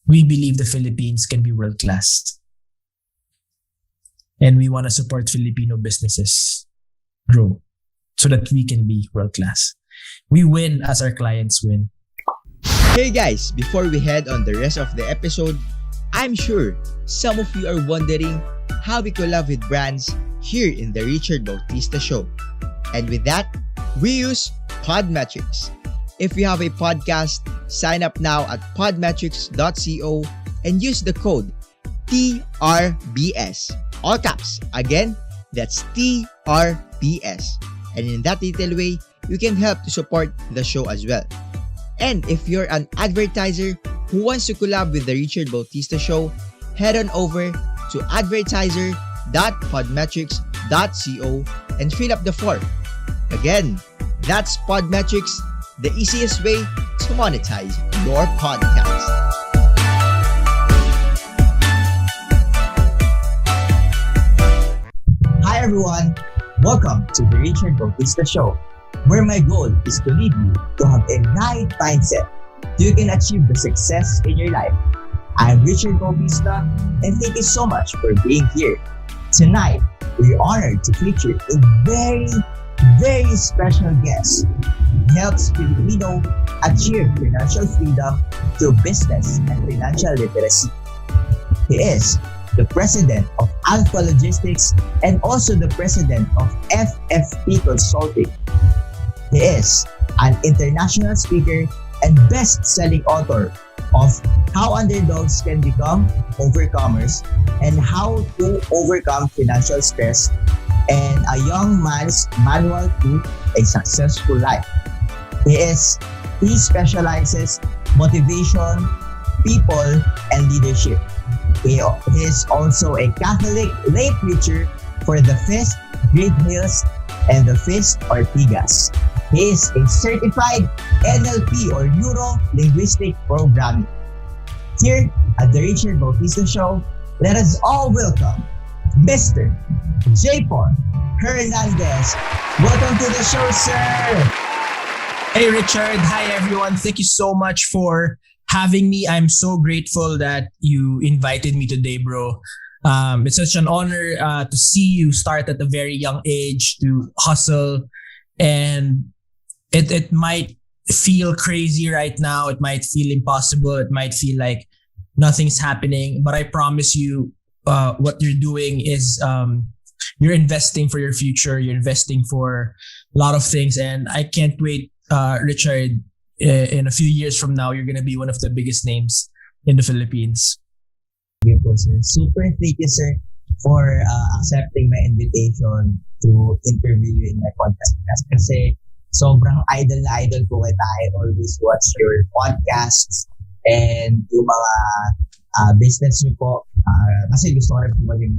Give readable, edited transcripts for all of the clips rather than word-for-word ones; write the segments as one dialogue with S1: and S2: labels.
S1: we believe the Philippines can be world class. And we want to support Filipino businesses grow so that we can be world class. We win as our clients win.
S2: Hey guys, before we head on the rest of the episode, I'm sure some of you are wondering how we collab with brands here in the Richard Bautista Show. And with that, we use Podmetrics. If you have a podcast, sign up now at podmetrics.co and use the code TRBS. All caps. Again, that's TRBS. And in that little way, you can help to support the show as well. And if you're an advertiser who wants to collab with the Richard Bautista Show, head on over to advertiser.podmetrics.co and fill up the form. Again, that's Podmetrics, the easiest way to monetize your podcast.
S3: Hi everyone! Welcome to the Richard Bautista Show, where my goal is to lead you to have a right mindset so you can achieve the success in your life. I'm Richard Bautista, and thank you so much for being here. Tonight, we're honored to feature a very special guest who helps Filipino achieve financial freedom through business and financial literacy. He is the president of Alpha Logistics and also the president of FFP Consulting. He is an international speaker and best-selling author of How Underdogs Can Become Overcomers and How to Overcome Financial Stress and A Young Man's Manual to a Successful Life. He specializes motivation, people, and leadership. He is also a Catholic lay preacher for the Feast Great Hills and the Feast Ortigas. He is a certified NLP or Neuro Linguistic Programming. Here at the Richard Bautista Show, let us all welcome Mr. JPaul Hernandez. Welcome to the show, sir!
S1: Hey Richard, hi everyone. Thank you so much for having me. I'm so grateful that you invited me today, bro. It's such an honor to see you start at a very young age to hustle, and it might feel crazy right now. It might feel impossible. It might feel like nothing's happening, but I promise you, what you're doing is you're investing for your future. You're investing for a lot of things, and I can't wait, Richard. In a few years from now, you're gonna be one of the biggest names in the Philippines.
S3: Thank you, sir. Super thank you, sir, for accepting my invitation to interview you in my podcast. Kasi sobrang idol na idol ko kita. I always watch your podcasts and yung mga business niyo po. Kasi gusto ko rin po maging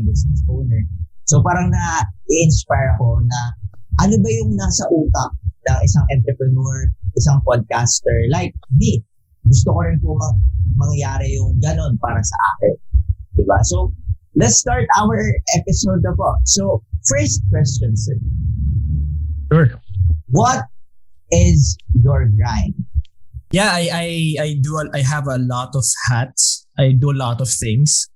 S3: business owner. So parang na-inspire ako na ano ba yung nasa utak ng isang entrepreneur, isang podcaster like me. Gusto ko rin po mangyari yung ganon para sa akin. Diba? So, let's start our episode na po. So, first question, sir.
S1: Sure.
S3: What is your grind?
S1: Yeah, I have a lot of hats. I do a lot of things.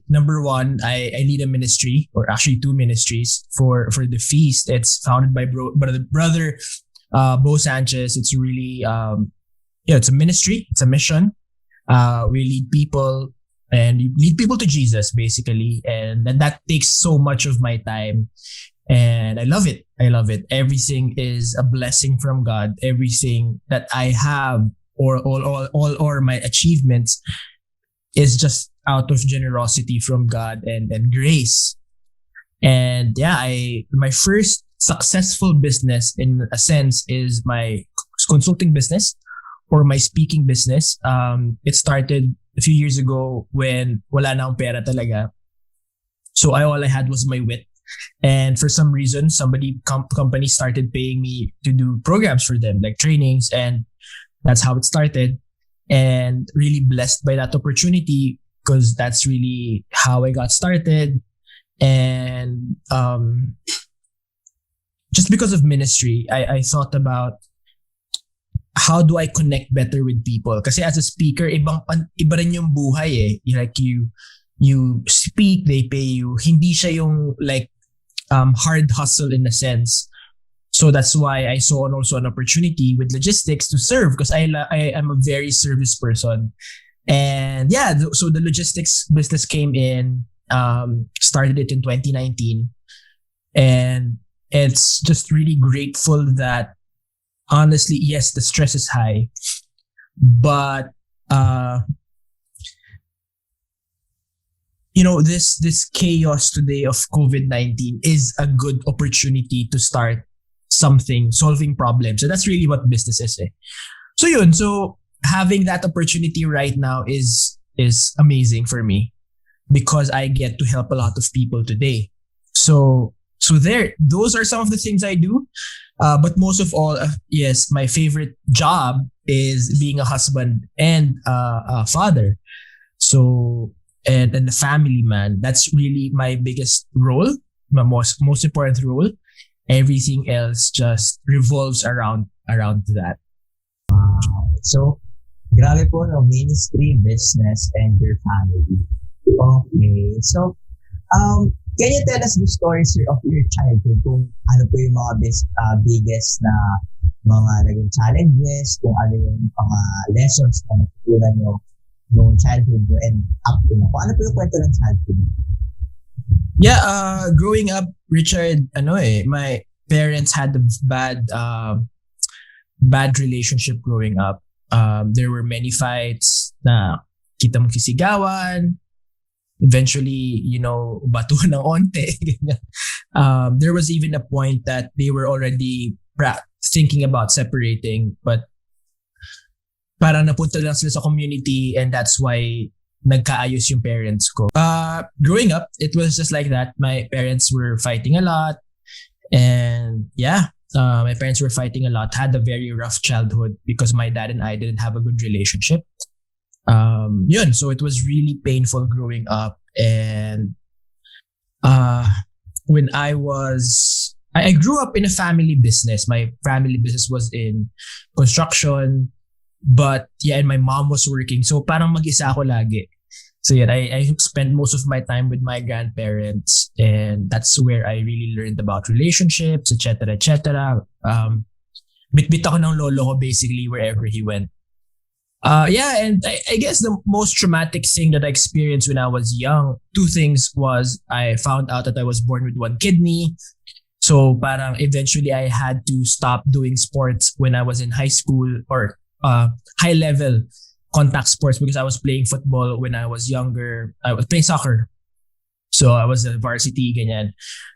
S1: Number one, I lead a ministry, or actually two ministries for the feast. It's founded by brother Bo Sanchez. It's really it's a ministry, it's a mission. We lead people, and you lead people to Jesus basically, and that takes so much of my time, and I love it. Everything is a blessing from God. Everything that I have, or my achievements, is just out of generosity from God and grace. And yeah, my first successful business in a sense is my consulting business or my speaking business. It started a few years ago when wala na akong pera talaga. So all I had was my wit. And for some reason, company started paying me to do programs for them, like trainings, and that's how it started. And really blessed by that opportunity, because that's really how I got started. And just because of ministry, I thought about, how do I connect better with people? Kasi as a speaker, iba rin yung buhay eh. Like you speak, they pay you. Hindi siya yung like hard hustle in a sense. So that's why I saw also an opportunity with logistics to serve, because I am a very service person. And yeah, so the logistics business came in, started it in 2019. And it's just really grateful that, honestly, yes, the stress is high, but this chaos today of COVID-19 is a good opportunity to start something, solving problems. And that's really what business is. So having that opportunity right now is amazing for me, because I get to help a lot of people today. So those are some of the things I do. But most of all, yes, my favorite job is being a husband and a father. So, and a family man. That's really my biggest role, my most important role. Everything else just revolves around that.
S3: So, grabe po, no? Ministry, business, and your family. Okay. So, can you tell us the stories of your childhood? Kung ano po yung mga biggest na mga naging challenges, kung ano yung mga lessons na natutunan nyo noong childhood nyo and up to now. Kung ano po yung kwento ng childhood?
S1: Yeah, growing up, Richard, my parents had a bad relationship growing up. There were many fights na kita mong sisigawan. Eventually, batuhan ng onte. There was even a point that they were already thinking about separating, but parang napunta lang sila sa community, and that's why nagkaayos yung parents ko. Growing up, it was just like that. My parents were fighting a lot, and yeah, my parents were fighting a lot. Had a very rough childhood because my dad and I didn't have a good relationship. So it was really painful growing up. And when I grew up in a family business. My family business was in construction, but yeah, and my mom was working. So parang mag-isa ako lagi. So yeah, I spent most of my time with my grandparents, and that's where I really learned about relationships, etc., etc. Bit-bit ako ng lolo ko basically wherever he went. And I guess the most traumatic thing that I experienced when I was young, two things was I found out that I was born with one kidney. So parang eventually I had to stop doing sports when I was in high school, or high level contact sports, because I was playing football when I was younger. I was playing soccer. So I was a varsity, ganyan.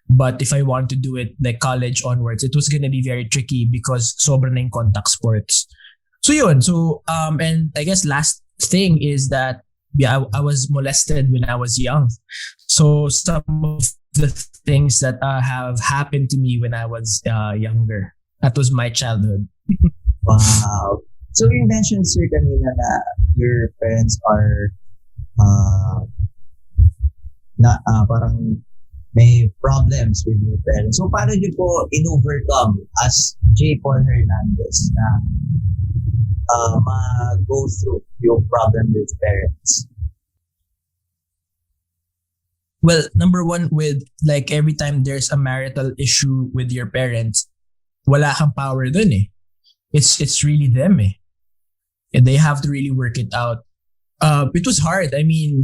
S1: But if I want to do it like college onwards, it was gonna be very tricky because sobra na yung contact sports. So yun. So and I guess last thing is that I was molested when I was young. So some of the things that have happened to me when I was younger. That was my childhood.
S3: Wow. So you mentioned, sir, kanina na your parents are parang may problems with your parents. So paano niyo po in-overcome as JPaul Hernandez na go through your problem with parents?
S1: Well, number one, with like every time there's a marital issue with your parents, wala kang power dun eh. It's really them eh. And they have to really work it out. It was hard. I mean,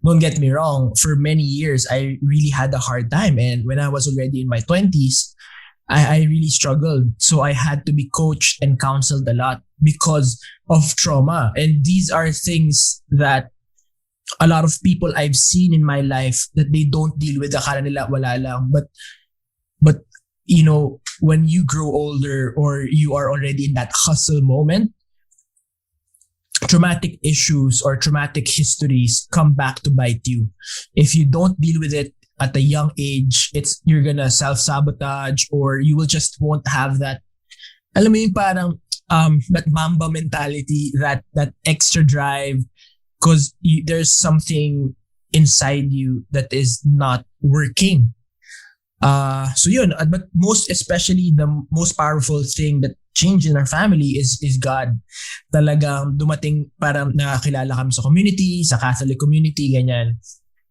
S1: don't get me wrong. For many years, I really had a hard time. And when I was already in my 20s, I really struggled. So I had to be coached and counseled a lot because of trauma. And these are things that a lot of people I've seen in my life that they don't deal with. Akala nila wala lang. But when you grow older or you are already in that hustle moment, traumatic issues or traumatic histories come back to bite you. If you don't deal with it at a young age, you're gonna self-sabotage, or you will just won't have that, alam mo yung parang that Mamba mentality, that extra drive, because there's something inside you that is not working. So yun, but most especially the most powerful thing that change in our family is God. Talagang dumating, parang nakakilala kami sa community, sa Catholic community, ganyan.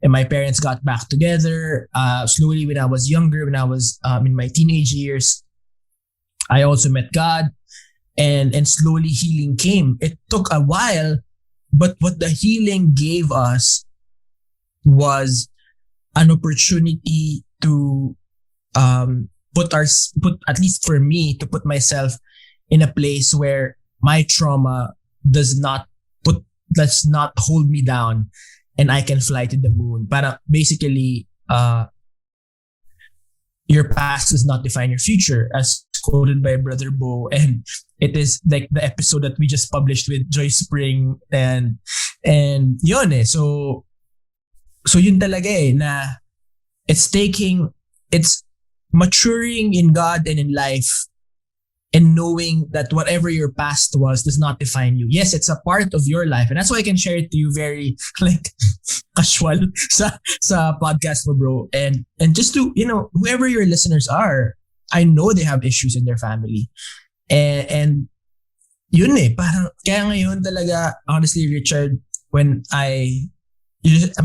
S1: And my parents got back together. Slowly when I was younger, when I was in my teenage years, I also met God, and slowly healing came. It took a while, but what the healing gave us was an opportunity to put at least for me, to put myself in a place where my trauma does not hold me down, and I can fly to the moon. Parang basically, your past does not define your future, as quoted by Brother Bo, and it is like the episode that we just published with Joyce Spring, and yun eh. So yun talaga eh, na it's maturing in God and in life, and knowing that whatever your past was does not define you. Yes, it's a part of your life, and that's why I can share it to you very like casual sa podcast mo, bro. And just to, whoever your listeners are, I know they have issues in their family. And yun eh, parang kaya ngayon talaga, honestly, Richard, I'm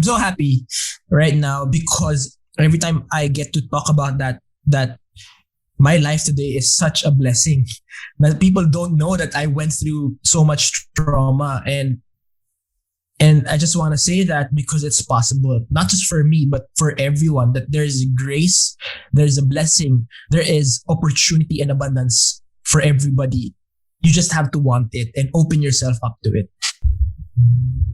S1: so happy right now, because every time I get to talk about that my life today is such a blessing, that people don't know that I went through so much trauma, and I just want to say that because it's possible, not just for me, but for everyone, that there's grace, there's a blessing, there is opportunity and abundance for everybody. You just have to want it and open yourself up to it.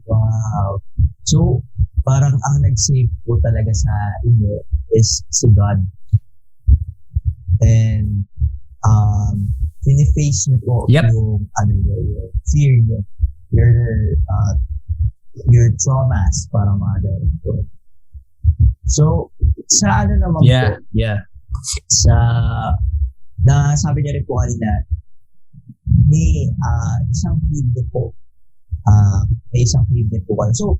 S3: Wow. So, parang ang nag-save po talaga sa inyo is si God. And finiface niyo po yung yung fear niyo, your traumas, parang mga ganun. So, sa naman po, sa sabi niya rin po kanina, may isang feed din po. May isang feed din po kayo. So,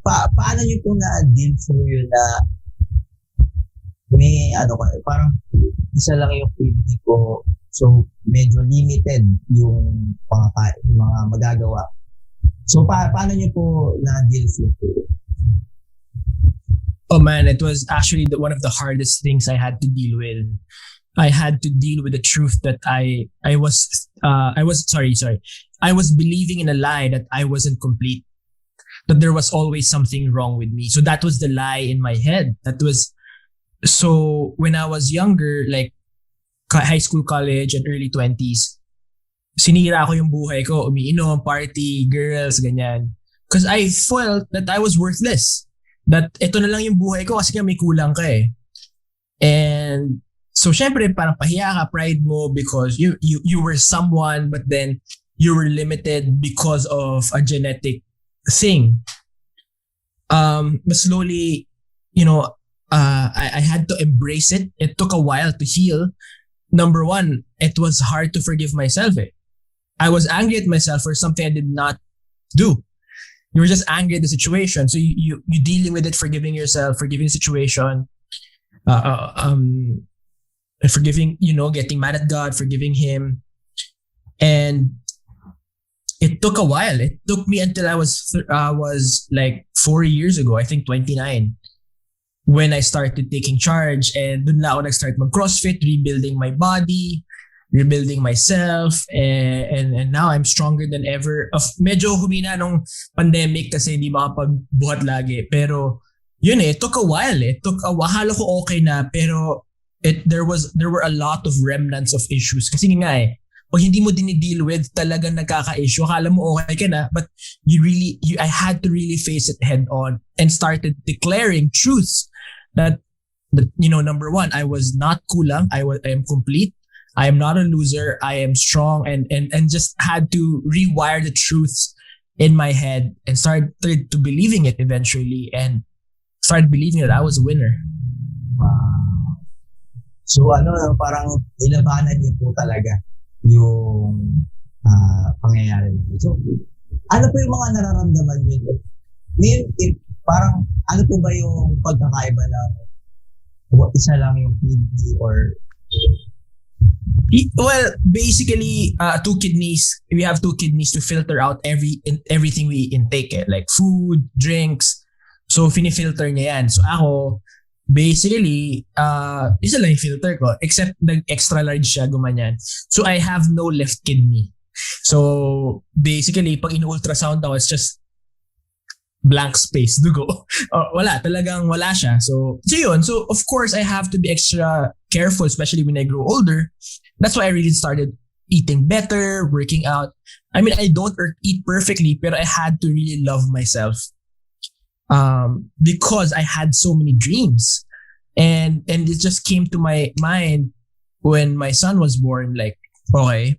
S3: paano niyo po na-deal through yun na may parang isa lang yung feed ko, so medyo limited yung mga magagawa. So, paano niyo po na-deal through it?
S1: Oh man, it was actually one of the hardest things I had to deal with. I had to deal with the truth that I was believing in a lie that I wasn't complete, that there was always something wrong with me. So that was the lie in my head. So when I was younger, like high school, college, and early 20s, sinira ko yung buhay ko, umiinom, party, girls, ganyan. Because I felt that I was worthless. That ito na lang yung buhay ko kasi may kulang ka eh. And so syempre parang pahiya ka, pride mo, because you were someone, but then you were limited because of a genetic thing. But slowly, I had to embrace it. It took a while to heal. Number one, it was hard to forgive myself. I was angry at myself for something I did not do. You were just angry at the situation. So you dealing with it, forgiving yourself, forgiving the situation, forgiving, getting mad at God, forgiving Him. And it took a while. It took me until I was like 4 years ago, I think 29, when I started taking charge, and dun na ako nag-start mag-CrossFit, rebuilding my body, rebuilding myself, and now I'm stronger than ever. Medyo humina nung pandemic kasi hindi makapagbuhat lagi, pero yun it took a while. Halo ko okay na, pero there were a lot of remnants of issues kasi nga pag hindi mo dinideal with, talagang nagkaka-issue. Akala mo okay ka na, but I had to really face it head on and started declaring truths that number one, I was not kulang. I am complete. I am not a loser. I am strong, and just had to rewire the truths in my head and started to believing it eventually, and started believing that I was a winner.
S3: Wow. So parang nilabanan niyo po talaga yung pangyayari niyo. So ano po yung mga nararamdaman niyo? Parang ano po ba yung pagkakaiba ng isa lang yung PD or
S1: Well, basically, two kidneys. We have two kidneys to filter out everything we intake, like food, drinks. So, filter niya yan. So, ako, basically, isa lang yung filter ko. Except, nag-extra large siya, gumanyan. So, I have no left kidney. So, basically, pag in-ultrasound ako, it's just blank space, dugo. Talagang wala siya. So yun. So, of course, I have to be extra careful, especially when I grow older. That's why I really started eating better, working out. I mean, I don't eat perfectly, but I had to really love myself. Because I had so many dreams. And it just came to my mind when my son was born, like, okay,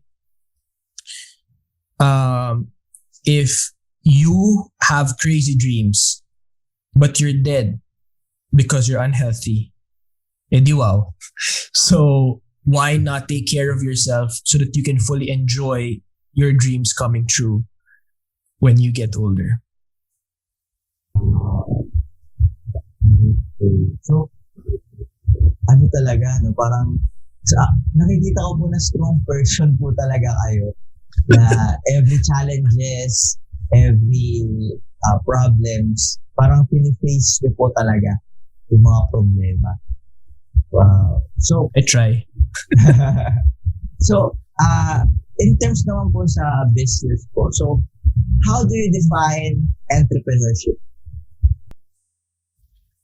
S1: if you have crazy dreams, but you're dead because you're unhealthy, edi wow. So why not take care of yourself so that you can fully enjoy your dreams coming true when you get older?
S3: Okay. So, talaga, no? Parang, nakikita ko po na strong person po talaga kayo. Na every challenges, every problems, parang piniface niyo po talaga yung mga problema. Wow. So,
S1: I try.
S3: So, in terms naman po sa business po, so, how do you define entrepreneurship?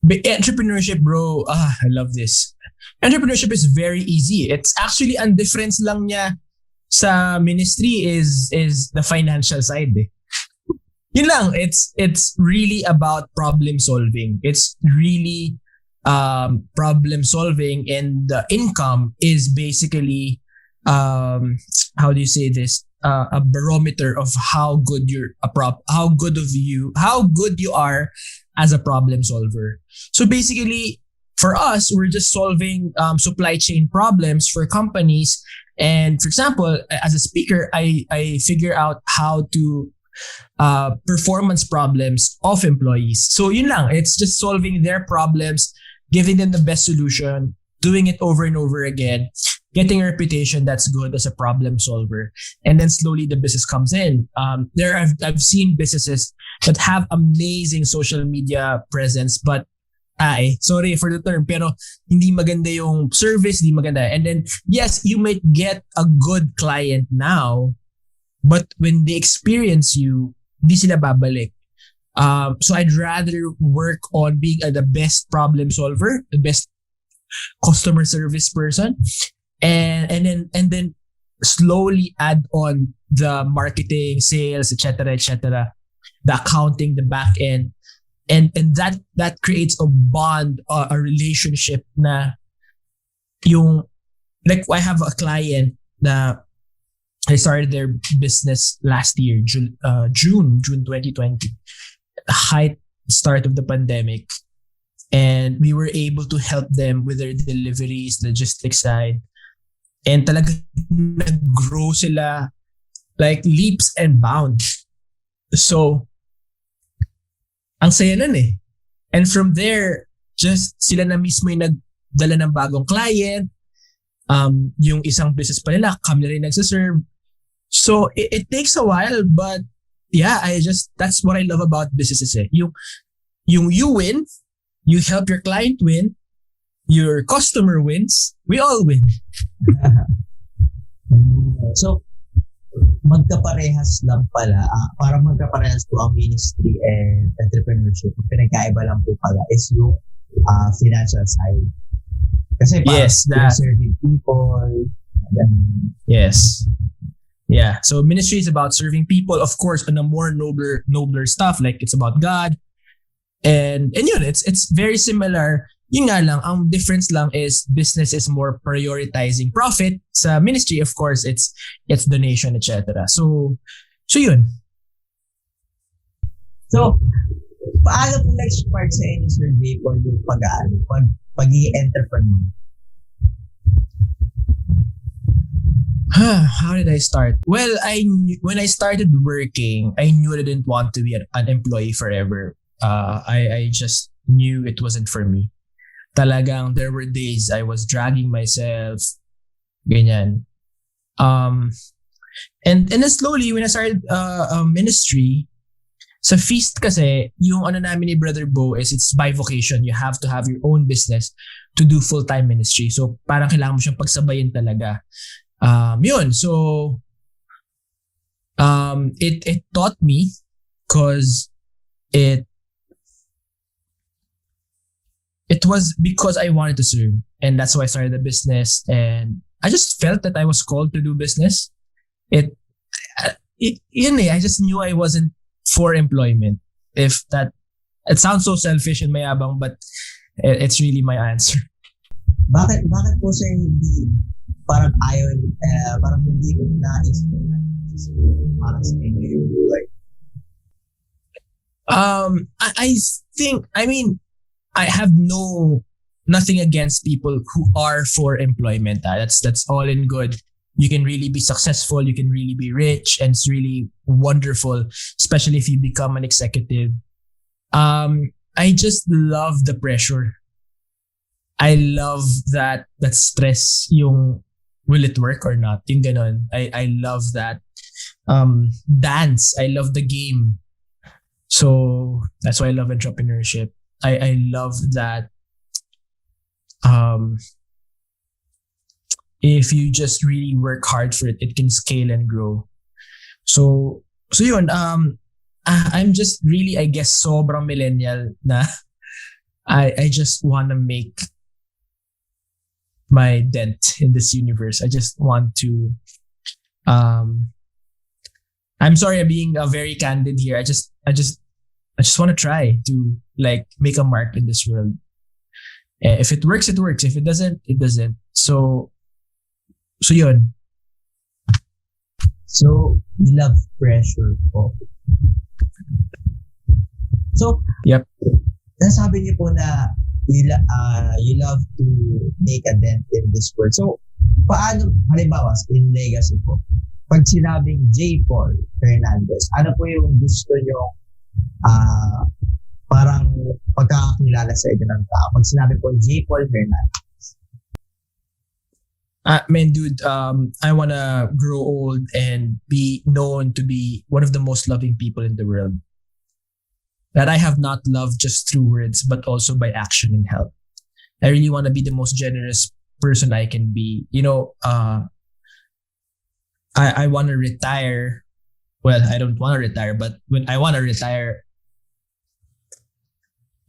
S1: Entrepreneurship, bro, I love this. Entrepreneurship is very easy. It's actually, ang difference lang niya sa ministry is the financial side. Yun lang, it's really about problem solving. It's really problem solving, and the income is basically how do you say this? A barometer of how good you are as a problem solver. So basically, for us, we're just solving supply chain problems for companies. And for example, as a speaker, I figure out how to performance problems of employees. So yun lang, it's just solving their problems, giving them the best solution, doing it over and over again, getting a reputation that's good as a problem solver, and then slowly the business comes in. I've seen businesses that have amazing social media presence, but sorry for the term, pero hindi maganda yung service, hindi maganda. And then, yes, you might get a good client now, but when they experience you, di sila babalik. So I'd rather work on being the best problem solver, the best customer service person, and then slowly add on the marketing, sales, etc., the accounting, the back end. And that creates a bond, a relationship na yung, like, I have a client na I started their business last year, June 2020, the height start of the pandemic, and we were able to help them with their deliveries, logistics side, and talaga nag-grow sila like leaps and bounds. So ang saya nun eh. And from there, just sila na mismo yung nagdala ng bagong client. Yung isang business pa nila, kami na rin nagsaserve. So it takes a while, but yeah, that's what I love about businesses eh. Yung you win, you help your client win, your customer wins, we all win.
S3: So, magkaparehas lang pala, para magkaparehas po ang ministry and entrepreneurship. Pinagkaiba lang po pala is yung financial side. Kasi
S1: yes,
S3: serving people.
S1: Yes. Yeah. So ministry is about serving people, of course, on a more nobler stuff, like it's about God. And yun, it's very similar. Yun nga lang, ang difference lang is business is more prioritizing profit. Sa ministry, of course, it's donation, etc. So yun. So, paano po nag-spark sa inyo, Sir JPaul, yung pag-i-entrepreneur? How did I start? Well, when I started working, I knew I didn't want to be an employee forever. I just knew it wasn't for me. Talagang there were days I was dragging myself Ganyan. And then slowly, when I started ministry, sa feast kasi, yung ano namin ni Brother Bo is it's by vocation. You have to have your own business to do full-time ministry. So parang kailangan mo siyang pagsabayin talaga. Yun. So it taught me because it was because I wanted to serve, and that's why I started the business. And I just felt that I was called to do business. I just knew I wasn't for employment. If that, it sounds so selfish and mayabang, but it's really my answer.
S3: Bakit po sir hindi parang ayaw, parang hindi mo nais na parang sa inyo yung buhay?
S1: I think, I mean, I have nothing against people who are for employment. That's all in good. You can really be successful, you can really be rich, and it's really wonderful, especially if you become an executive. I just love the pressure. I love that stress, yung will it work or not, yung ganon. I love that. Dance, I love the game. So that's why I love entrepreneurship. I love that if you just really work hard for it, it can scale and grow. So yun, I'm just really, I guess, sobrang millennial na I just want to make my dent in this universe. I just want to, I'm sorry I'm being very candid here. I just want to try to like make a mark in this world. If it works, it works. If it doesn't, it doesn't. So yun.
S3: So, you love pressure po. So,
S1: yep.
S3: Nasabi niyo po na you love to make a dent in this world. So, paano, halimbawa, in legacy po, pag sinabing JPaul Hernandez, ano po yung gusto niyo parang pagkakakilala sa inyo ng tao? Pag sinabi po JPaul Hernandez.
S1: Man, dude, I want to grow old and be known to be one of the most loving people in the world. That I have not loved just through words, but also by action and help. I really want to be the most generous person I can be. You know, I want to retire. Well, I don't want to retire, but when I want to retire,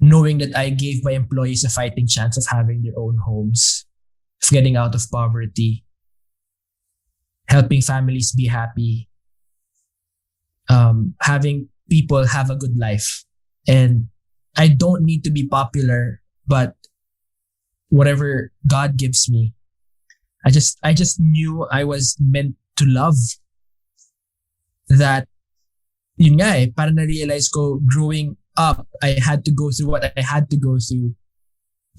S1: knowing that I gave my employees a fighting chance of having their own homes, of getting out of poverty, helping families be happy, having people have a good life. And I don't need to be popular, but whatever God gives me, I just knew I was meant to love. That, yun nga eh, parang na-realize ko growing up, I had to go through what I had to go through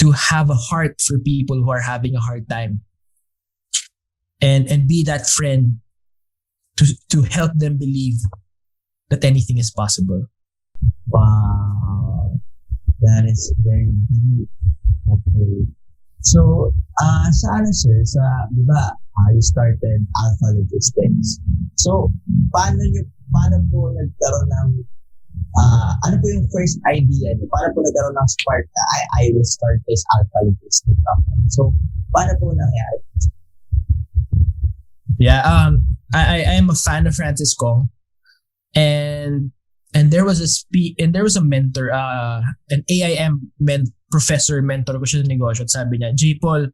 S1: to have a heart for people who are having a hard time. And be that friend to help them believe that anything is possible.
S3: Wow. That is very deep. Okay. So, sa ano sir, di ba, you started Alpha Logistics. So, paano po nagkaroon ng, ano po yung first idea niyo? Paano po nagkaroon ng spark na I will start this Alpha Logistics company? So, paano po nangyari?
S1: Yeah, I am a fan of Francis Kong, and there was a mentor, an AIM professor mentor ko siya sa negosyo, at sabi niya, JPaul,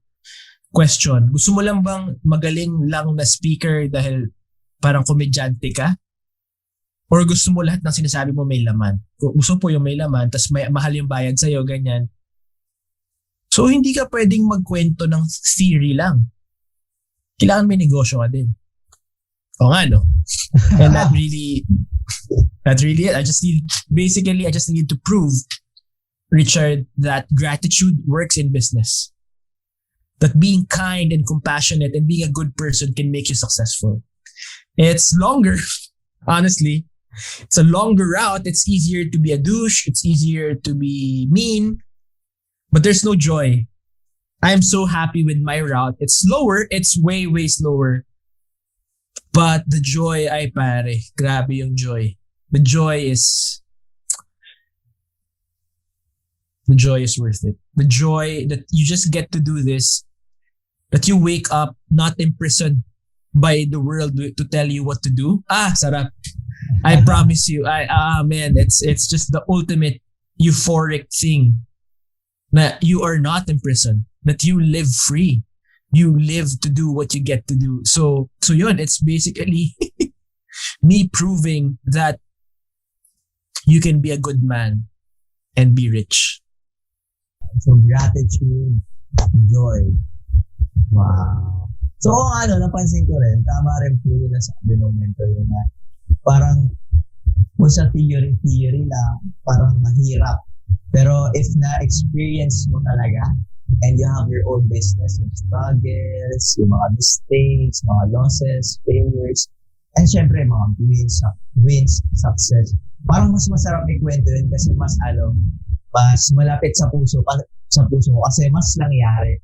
S1: question, gusto mo lang bang magaling lang na speaker dahil parang komedyante ka? Or gusto mo lahat ng sinasabi mo may laman? Gusto po yung may laman, tas may mahal yung bayad sa'yo, ganyan. So, hindi ka pwedeng magkwento ng theory lang. Kailangan may negosyo ka din. O nga, no? And that's really it. I just need to prove, Richard, that gratitude works in business. That being kind and compassionate and being a good person can make you successful. It's longer, honestly. It's a longer route. It's easier to be a douche. It's easier to be mean. But there's no joy. I'm so happy with my route. It's slower. It's way, way slower. But the joy, ay pare, grabe yung joy. The joy is worth it. The joy that you just get to do this, that you wake up not imprisoned by the world to tell you what to do. Sarap. I promise you. Man, it's just the ultimate euphoric thing. Na you are not imprisoned. That you live free. You live to do what you get to do. So yun, it's basically me proving that you can be a good man and be rich.
S3: So, gratitude, joy. Wow. So, napansin ko rin, tama rin po yun na sabi ng mentor yun na parang kung sa theory lang, parang mahirap. Pero if na-experience mo talaga and you have your own business, yung struggles, yung mga mistakes, mga losses, failures, and syempre mga wins, success, parang mas masarap ikwento yun kasi mas malapit sa puso mo kasi mas nangyari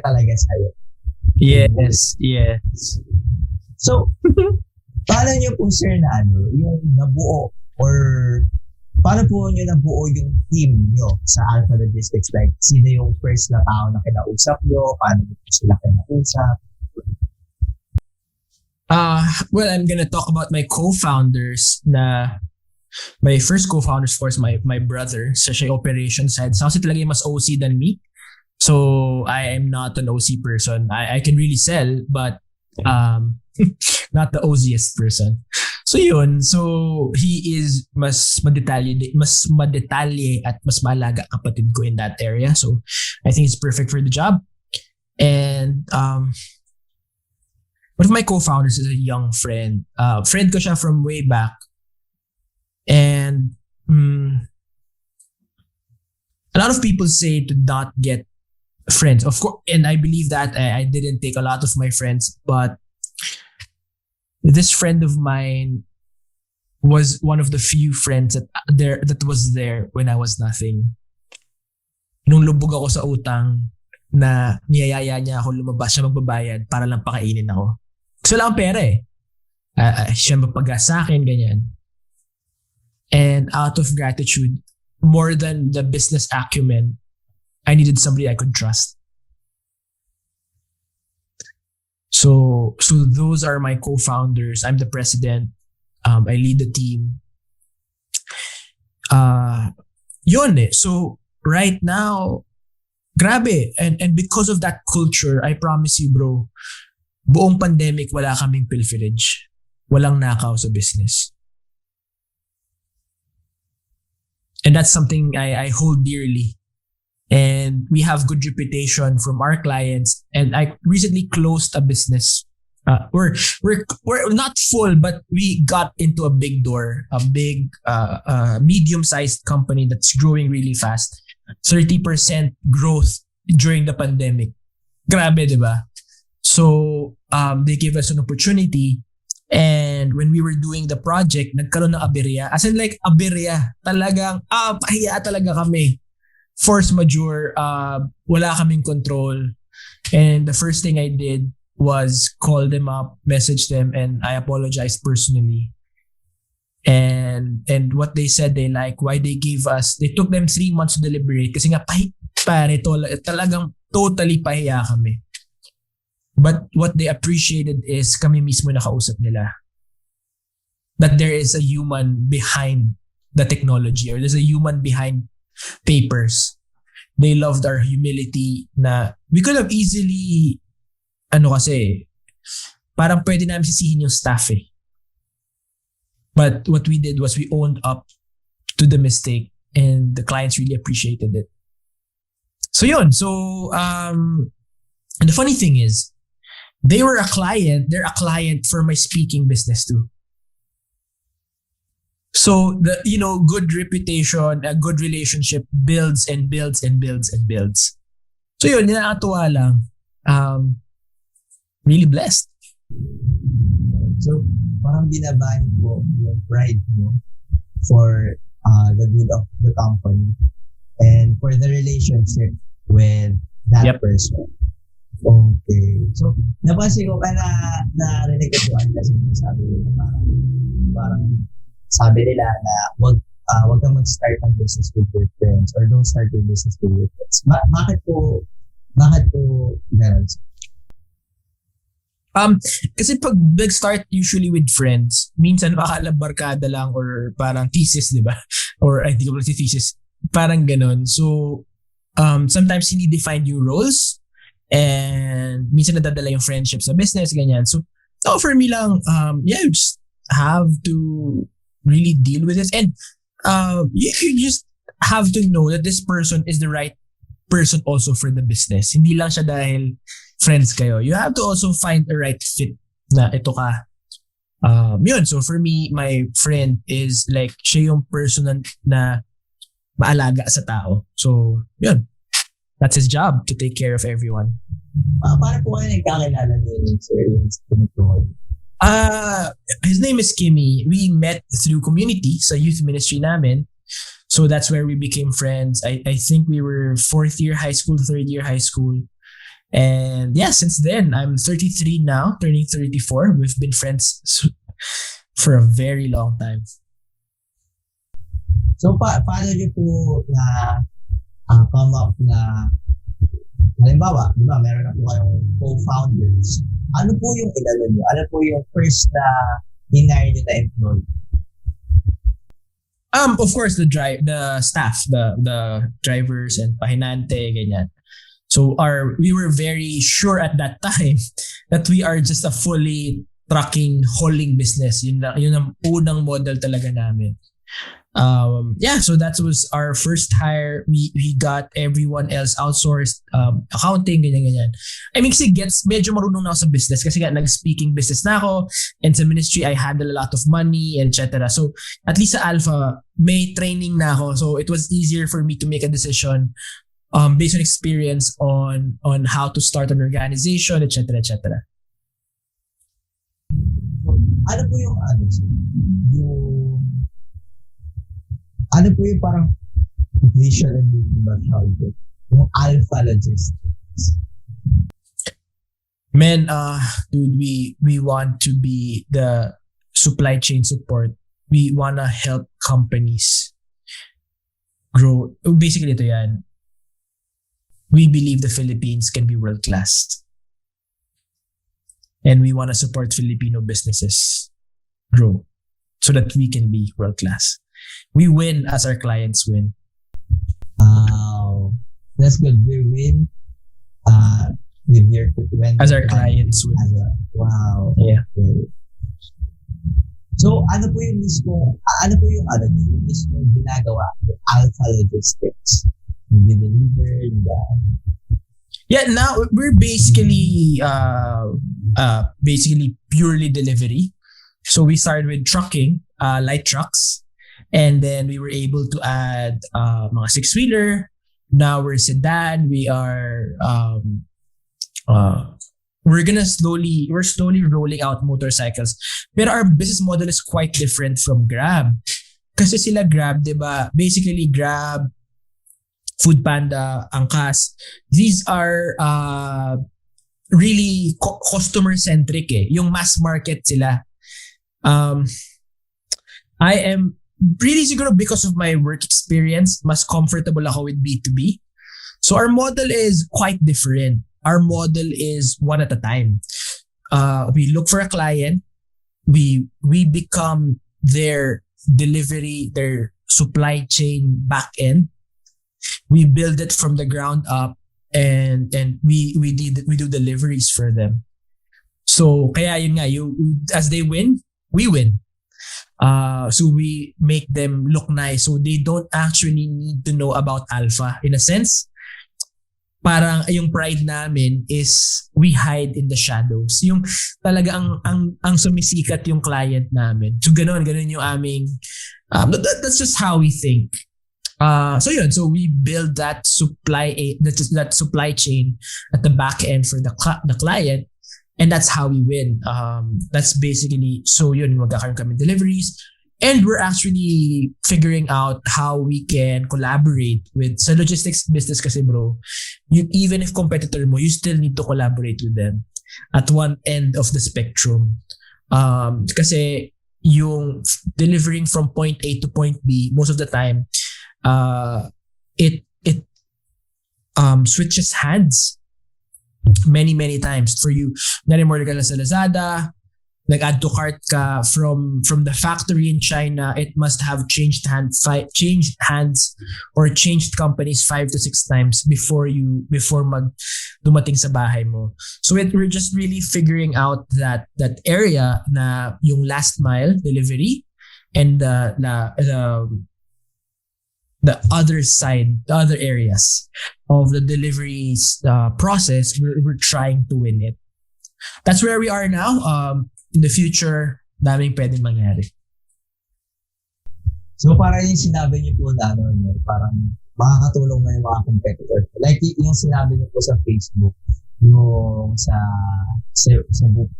S3: talaga sa'yo.
S1: Yes.
S3: So, paano nyo po sir na yung nabuo or paano po nyo nabuo yung team nyo sa Alpha Logistics? Like, sino yung first na tao na kinausap nyo? Paano nyo po sila kinausap?
S1: Well, I'm gonna talk about my co-founders na my first co-founders, of course, my brother. Siya yung operations head. So, kasi talaga yung mas OC than me. So, I am not an OC person. I can really sell, but not the OCest person. So, yun. So, he is mas madetalye at mas malaga kapatid ko in that area. So, I think it's perfect for the job. And one of my co-founders is a young friend. Friend ko siya from way back. And a lot of people say to not get friends. Of course, and I believe that I didn't take a lot of my friends, but this friend of mine was one of the few friends that was there when I was nothing. Nung lubog ako sa utang, na niyayaya niya ako lumabas, siya magbabayad para lang pakainin ako. Kasi wala akong pera eh. Siya magpagas sa akin, ganyan. And out of gratitude, more than the business acumen, I needed somebody I could trust. So those are my co-founders. I'm the president. I lead the team. Yun eh. So right now, grabe. And because of that culture, I promise you bro, buong pandemic wala kaming pilferage. Walang nakaw sa business. And that's something I hold dearly. And we have good reputation from our clients. And I recently closed a business. We're not full, but we got into a big door, a big medium-sized company that's growing really fast. 30% growth during the pandemic. Grabe, diba? So they gave us an opportunity. And when we were doing the project, nagkaroon ng aberya. As in like aberya. Talagang, pahiya talaga kami. Force majeure. Wala kaming control. And the first thing I did was call them up, message them, and I apologized personally. And what they said they like, why they took them 3 months to deliberate. Kasi nga, talagang totally pahiya kami. But what they appreciated is kami mismo nakausap nila. That there is a human behind the technology or there's a human behind papers. They loved our humility na we could have easily, parang pwede namin sisihin yung staff eh. But what we did was we owned up to the mistake and the clients really appreciated it. So yun. So, and the funny thing is, they're a client for my speaking business too. So the good reputation, a good relationship builds and builds and builds and builds. So yun, nakakatuwa lang. Really blessed.
S3: So parang binabahin po yung pride mo for the good of the company and for the relationship with that
S1: Yep.
S3: person. Okay. So, napansin ko ka na narinig ko doon kasi sabi nila parang sabi nila na wag kang mag-start ng business with your friends or don't start your business with your friends. Bakit po ganun?
S1: Kasi pag nag-start usually with friends, minsan akala barkada lang or parang thesis, di ba? Or I think it was thesis. Parang ganun. So, sometimes hindi defined yung roles and minsan nadadala yung friendship sa business, ganyan. So, for me lang, you just have to really deal with it. And you just have to know that this person is the right person also for the business. Hindi lang siya dahil friends kayo. You have to also find the right fit na ito ka. Yun. So for me, my friend is like, siya yung person na maalaga sa tao. So, yun. That's his job, to take care of everyone.
S3: Paano po kayo nagkakilala ni Sir Timothy?
S1: His name is Kimmy. We met through community sa youth ministry namin. So that's where we became friends. I think we were fourth year high school, third year high school. And yeah, since then, I'm 33 now, turning 34. We've been friends for a very long time.
S3: So, paano niyo po na come up na, halimbawa, di ba, meron na po kayong co-founders. Ano po yung inano niyo? Ano po yung first na hinire niyo na employee?
S1: Of course, the staff, the drivers and pahinante, ganyan. So we were very sure at that time that we are just a fully trucking, hauling business. Yun ang unang model talaga namin. So that was our first hire. We got everyone else outsourced, accounting, ganyan. I mean, kasi medyo marunong na ako sa business kasi nag-speaking business na ako, and sa ministry, I handle a lot of money, etc. So at least sa Alpha, may training na ako. So it was easier for me to make a decision based on experience on how to start an organization, etc.
S3: Ano po yung ano po yung parang vision and mission ba tawag yung Alpha Logistics?
S1: Man, dude, we want to be the supply chain support. We want to help companies grow. Basically, ito yan. We believe the Philippines can be world-class. And we want to support Filipino businesses grow so that we can be world-class. We win as our clients win.
S3: That's good. We win with your
S1: as our clients win.
S3: Wow.
S1: Yeah.
S3: Okay. So, ano po yung mismo ginagawa ng Alpha Logistics? Deliver,
S1: Yeah, now we're basically purely delivery. So we started with trucking, light trucks, and then we were able to add mga six-wheeler. Now we're sedan. We are we're slowly rolling out motorcycles. But our business model is quite different from Grab. Kasi sila Grab, 'di ba? Basically Grab, Foodpanda, Angkas, these are really customer-centric eh. Yung mass market sila. I am really siguro because of my work experience, mas comfortable ako with B2B. So our model is quite different. Our model is one at a time. We look for a client. We become their delivery, their supply chain back end. We build it from the ground up, and we do deliveries for them. So kaya yun nga, as they win, we win. So we make them look nice. So they don't actually need to know about Alpha. In a sense, parang yung pride namin is we hide in the shadows. Yung talaga ang sumisikat yung client namin. So ganun yung aming that's just how we think. So we build that supply chain at the back end for the client, and that's how we win. That's basically, so yun, magkakaroon kami deliveries, And we're actually figuring out how we can collaborate with sa logistics business kasi bro, even if competitor mo, you still need to collaborate with them at one end of the spectrum. Kasi yung delivering from point A to point B, most of the time, it switches hands many times for you. Narimorder ka na sa Lazada, nag-add to cart ka from the factory in China, it must have changed hands or changed companies 5 to 6 times before dumating sa bahay mo. So we're just really figuring out that area na yung last mile delivery and the other side, the other areas of the deliveries process. We're trying to win it. That's where we are now. In the future, daming pwedeng mangyari.
S3: So parang yung sinabi niyo po na parang makakatulong na yung mga competitor. Like yung sinabi niyo po sa Facebook, yung sa Cebu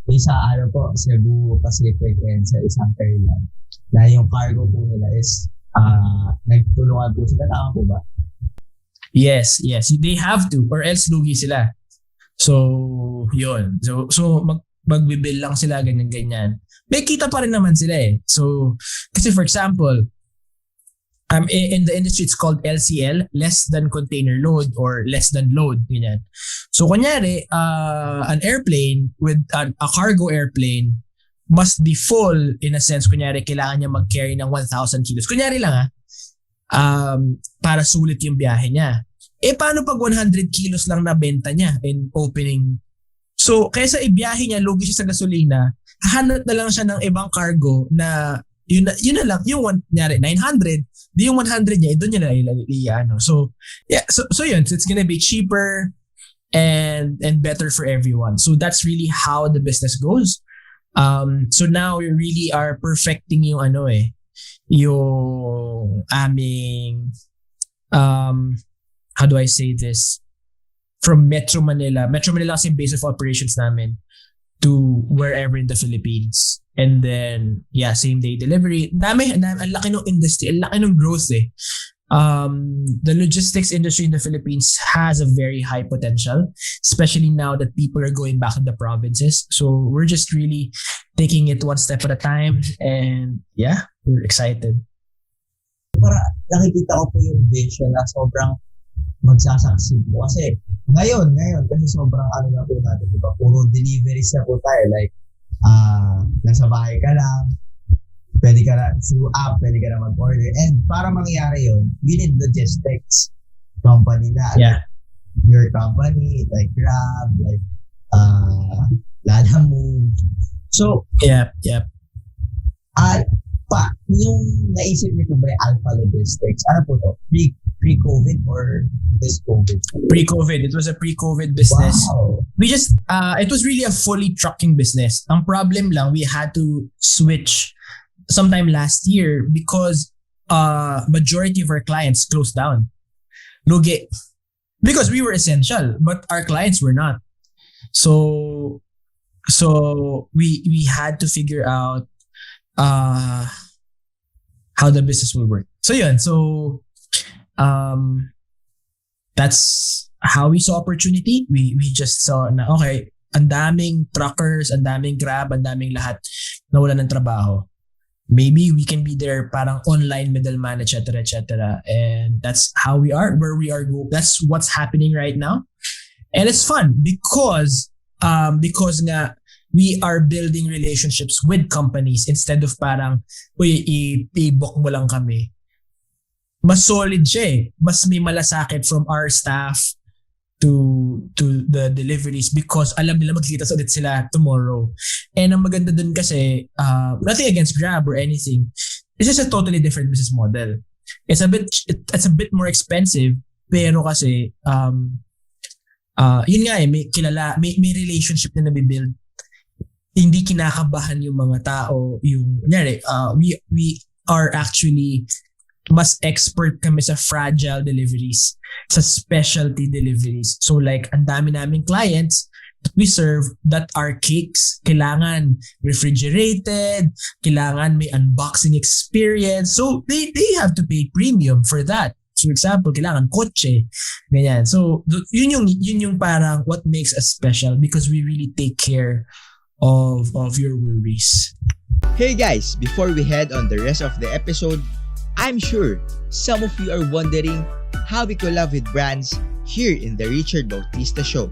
S3: Pacific and sa isang airline, na yung cargo po nila is nagtulungan po sila. Tama po ba?
S1: Yes. They have to or else lugi sila. So, yun. So magbibil lang sila, ganyan. May kita pa rin naman sila eh. So, kasi for example, in the industry, it's called LCL, less than container load or less than load, ganyan. So, kunyari, an airplane with a cargo airplane must be full in a sense. Kunyari, kailangan niya mag-carry ng 1,000 kilos. Kunyari lang para sulit yung biyahe niya. Paano pag 100 kilos lang na benta niya in opening? So, kaysa ibiyahe niya, lugi siya sa gasolina, hahanap na lang siya ng ibang cargo na yun na lang, yung 900, di yung 100 niya, doon niya na iano. So, yeah, so yun, so it's gonna be cheaper and better for everyone. So that's really how the business goes. So now we really are perfecting yung yung aming, how do I say this? From Metro Manila kasi base of operations namin to wherever in the Philippines. And then, yeah, same day delivery. Ang laki ng industry, ang laki ng growth eh. The logistics industry in the Philippines has a very high potential, especially now that people are going back in the provinces. So we're just really taking it one step at a time. And yeah, we're excited.
S3: Para nakikita ko po yung vision na sobrang magsasucceed po. Kasi ngayon, kasi sobrang na po natin, diba? Puro deliveries na po tayo. Like, nasa bahay ka lang, pwede ka na, through app, pwede ka na mag-order. And para mangyari yun, we need logistics company na.
S1: Yeah.
S3: Like, your company, like Grab, like, Lalamove. So,
S1: Yep.
S3: yung naisip niyo po ba yung Alpha Logistics? Ano po to? Pre-COVID or this COVID?
S1: Pre-COVID. It was a pre-COVID business.
S3: Wow.
S1: We just, it was really a fully trucking business. Ang problem lang, we had to switch sometime last year because majority of our clients closed down. Lugi. Because we were essential, but our clients were not. So we had to figure out how the business will work. So yun. So that's how we saw opportunity. We just saw na okay, ang daming truckers, ang daming Grab, ang daming lahat nawala ng trabaho. Maybe we can be there parang online middleman, etc. And that's how we are, where we are. That's what's happening right now. And it's fun because nga we are building relationships with companies instead of parang, i-book mo lang kami. Mas solid siya eh. Mas may malasakit from our staff to the deliveries because alam nila magkikita ulit sila tomorrow. And ang maganda dun kasi, nothing against Grab or anything, it's just a totally different business model. It's a bit more expensive, pero kasi, yun nga eh, may relationship na nabibuild. Hindi kinakabahan yung mga tao, we are actually mas expert kami sa fragile deliveries, sa specialty deliveries. So like, ang dami naming clients we serve that are cakes, kailangan refrigerated, kailangan may unboxing experience. So they have to pay premium for that. For example, kailangan kotse, ganyan. So yun yung parang what makes us special because we really take care of your worries.
S2: Hey guys, before we head on the rest of the episode, I'm sure some of you are wondering how we collab with brands here in the Richard Bautista Show.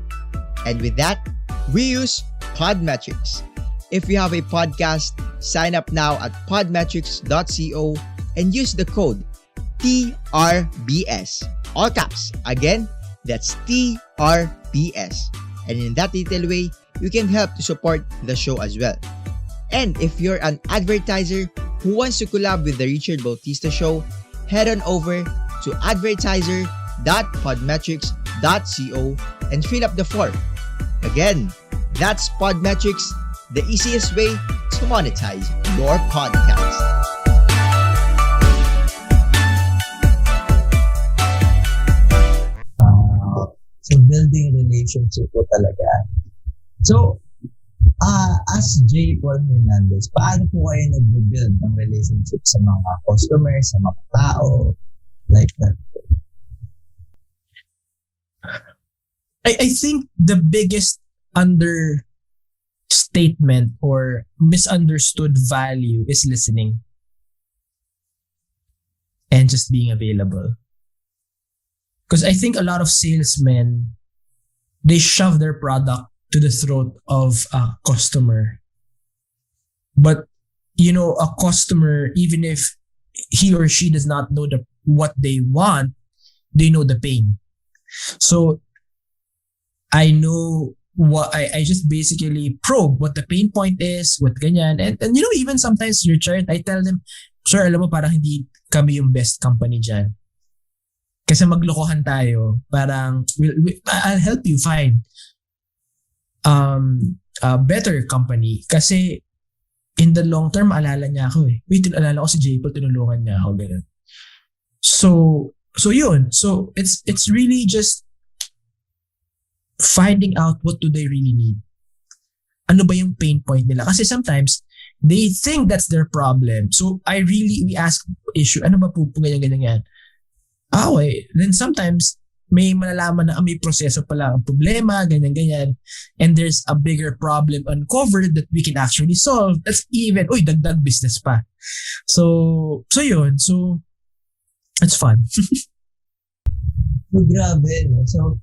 S2: And with that, we use Podmetrics. If you have a podcast, sign up now at podmetrics.co and use the code TRBS. All caps. Again, that's TRBS. And in that little way, you can help to support the show as well. And if you're an advertiser who wants to collab with the Richard Bautista Show, head on over to advertiser.podmetrics.co and fill up the form. Again, that's Podmetrics, the easiest way to monetize your podcast.
S3: So building relationship po talaga. So, as JPaul Hernandez, paano po kayo nag-build ng relationship sa mga customers, sa mga tao, like that?
S1: I think the biggest understatement or misunderstood value is listening and just being available. Because I think a lot of salesmen, they shove their product to the throat of a customer. But, a customer, even if he or she does not know what they want, they know the pain. So, I know what I just basically probe what the pain point is, what ganyan. And even sometimes, Richard, I tell them, sir, alam mo, parang hindi kami yung best company dyan. Kasi maglokohan tayo, parang I'll help you find a better company. Kasi in the long term, alala niya ako eh. Wait, alala ko si JPaul, tinulungan niya ako. Ganun. So yun. So it's really just finding out what do they really need. Ano ba yung pain point nila? Kasi sometimes, they think that's their problem. So we ask issue, ano ba po ganyan. Okay. Then sometimes, may malalaman na may proseso pala ang problema, ganyan. And there's a bigger problem uncovered that we can actually solve. That's even, dagdag business pa. So yun. So, it's fun.
S3: So, grabe. No? So,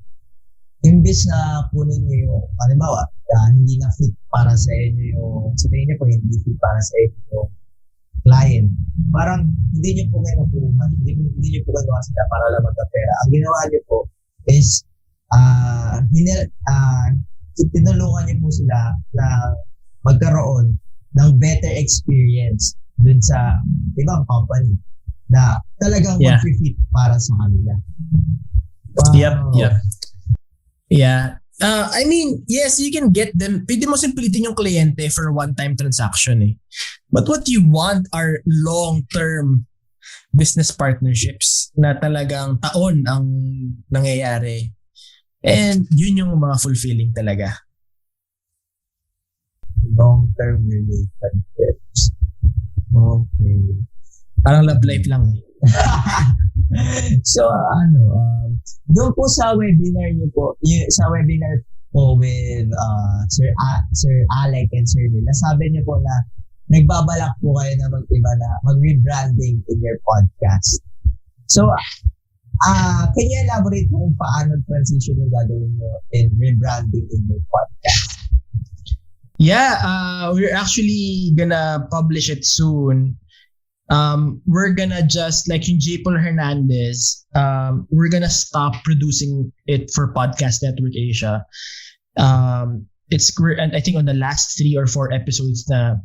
S3: imbis na kunin nyo yung, halimbawa, hindi na fit para sa inyo yung, sabihin niyo po, hindi fit para sa inyo yung client. Parang hindi niyo po kinukuha, hindi niyo po kinuha sila para lang magkapera. Ang ginawa niyo po is tinulungan niyo po sila na magkaroon ng better experience dun sa ibang company na talagang mag-fit para sa kanila. Wow.
S1: Yep. Yeah. I mean, yes, you can get them. Pwede mo simplitin yung kliyente for one-time transaction eh. But what you want are long-term business partnerships na talagang taon ang nangyayari. And yun yung mga fulfilling talaga.
S3: Long-term relationships. Okay.
S1: Parang love life lang eh.
S3: So, doon po sa webinar niyo po, sa webinar po with Sir Alec and Sir Neil, nasabi niyo po na nagbabalak po kayo na mag-rebranding in your podcast. So, can you elaborate po kung paano transition yung gagawin niyo in rebranding in your podcast?
S1: Yeah, we're actually gonna publish it soon. We're gonna just like in JPaul Hernandez, we're gonna stop producing it for Podcast Network Asia. And I think on the last 3 or 4 episodes na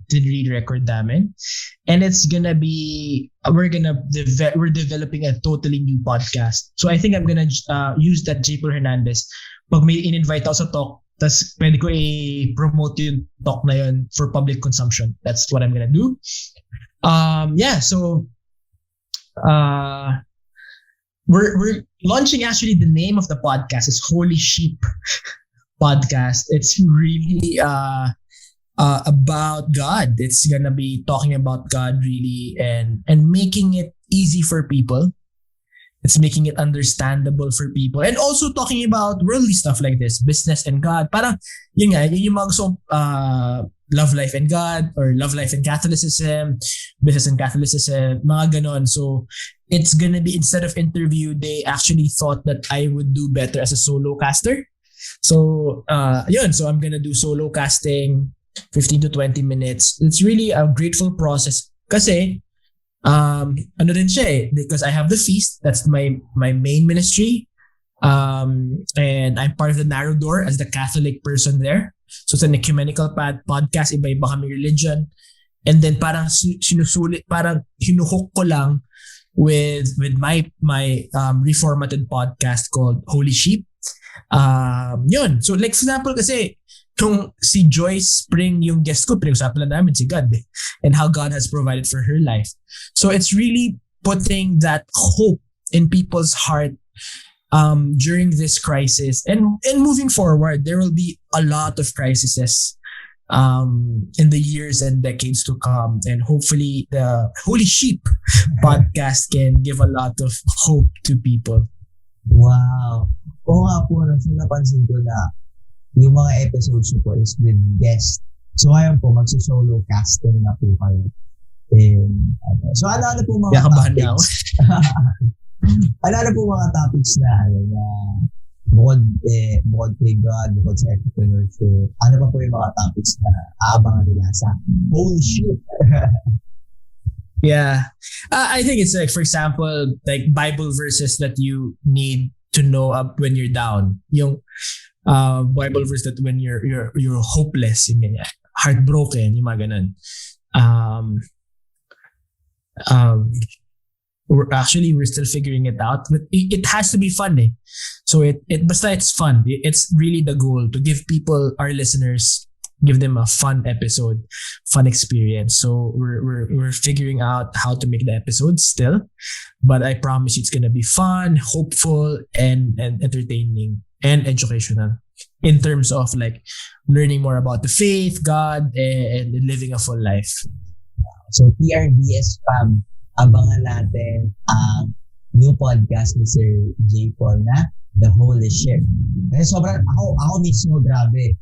S1: record namin, and it's gonna be we're developing a totally new podcast. So I think I'm gonna use that JPaul Hernandez. Pag may in-invite ako sa talk, tas pwede ko i-promote yung talk na yun for public consumption. That's what I'm gonna do. So we're launching. Actually, the name of the podcast is Holy Sheep. podcast. It's really about God. It's gonna be talking about God really, and making it easy for people. It's making it understandable for people. And also talking about worldly stuff like this, business and God. Parang, yun nga, yun yung mga gusto, love life and God, or love life and Catholicism, business and Catholicism, mga ganon. So, it's gonna be, instead of interview, they actually thought that I would do better as a solo caster. So, yun. So, I'm gonna do solo casting, 15 to 20 minutes. It's really a grateful process. Kasi, ano din siya eh, because I have the feast. That's my main ministry. And I'm part of the Narrow Door as the Catholic person there. So it's an ecumenical podcast. Iba-iba kami religion. And then parang sinusulit, parang hinuhook ko lang with my reformatted podcast called Holy Sheep. Yun. So like for example kasi, kung si Joyce Spring yung guest ko, pinag-usapan lang namin si God and how God has provided for her life. So it's really putting that hope in people's heart during this crisis. And moving forward, there will be a lot of crises in the years and decades to come. And hopefully the Holy Sheep podcast can give a lot of hope to people.
S3: Wow. Oo nga po, napansin ko na yung mga episodes ko is with guests. So ngayon po, magsusolo casting na po kayo. And, so ano po mga topics? Ano po mga topics na bukod kay God, bukod sa entrepreneurship, ano pa po yung mga topics na aabangan nila sa Holy Shit?
S1: Yeah. I think it's like, for example, like Bible verses that you need to know up when you're down. Yung Bible verse that when you're hopeless, yung ganyan, heartbroken, yung mga ganun. We're still figuring it out, but it has to be fun eh. So basta it's fun. It's really the goal to give people, our listeners, give them a fun episode, fun experience. So we're figuring out how to make the episodes still, but I promise you it's gonna be fun, hopeful, and entertaining and educational in terms of like learning more about the faith, God, and living a full life.
S3: So TRBS fam, abangan natin ang new podcast ni Sir JPaul na The Holy Ship. Kasi sobrang ako mismo grabe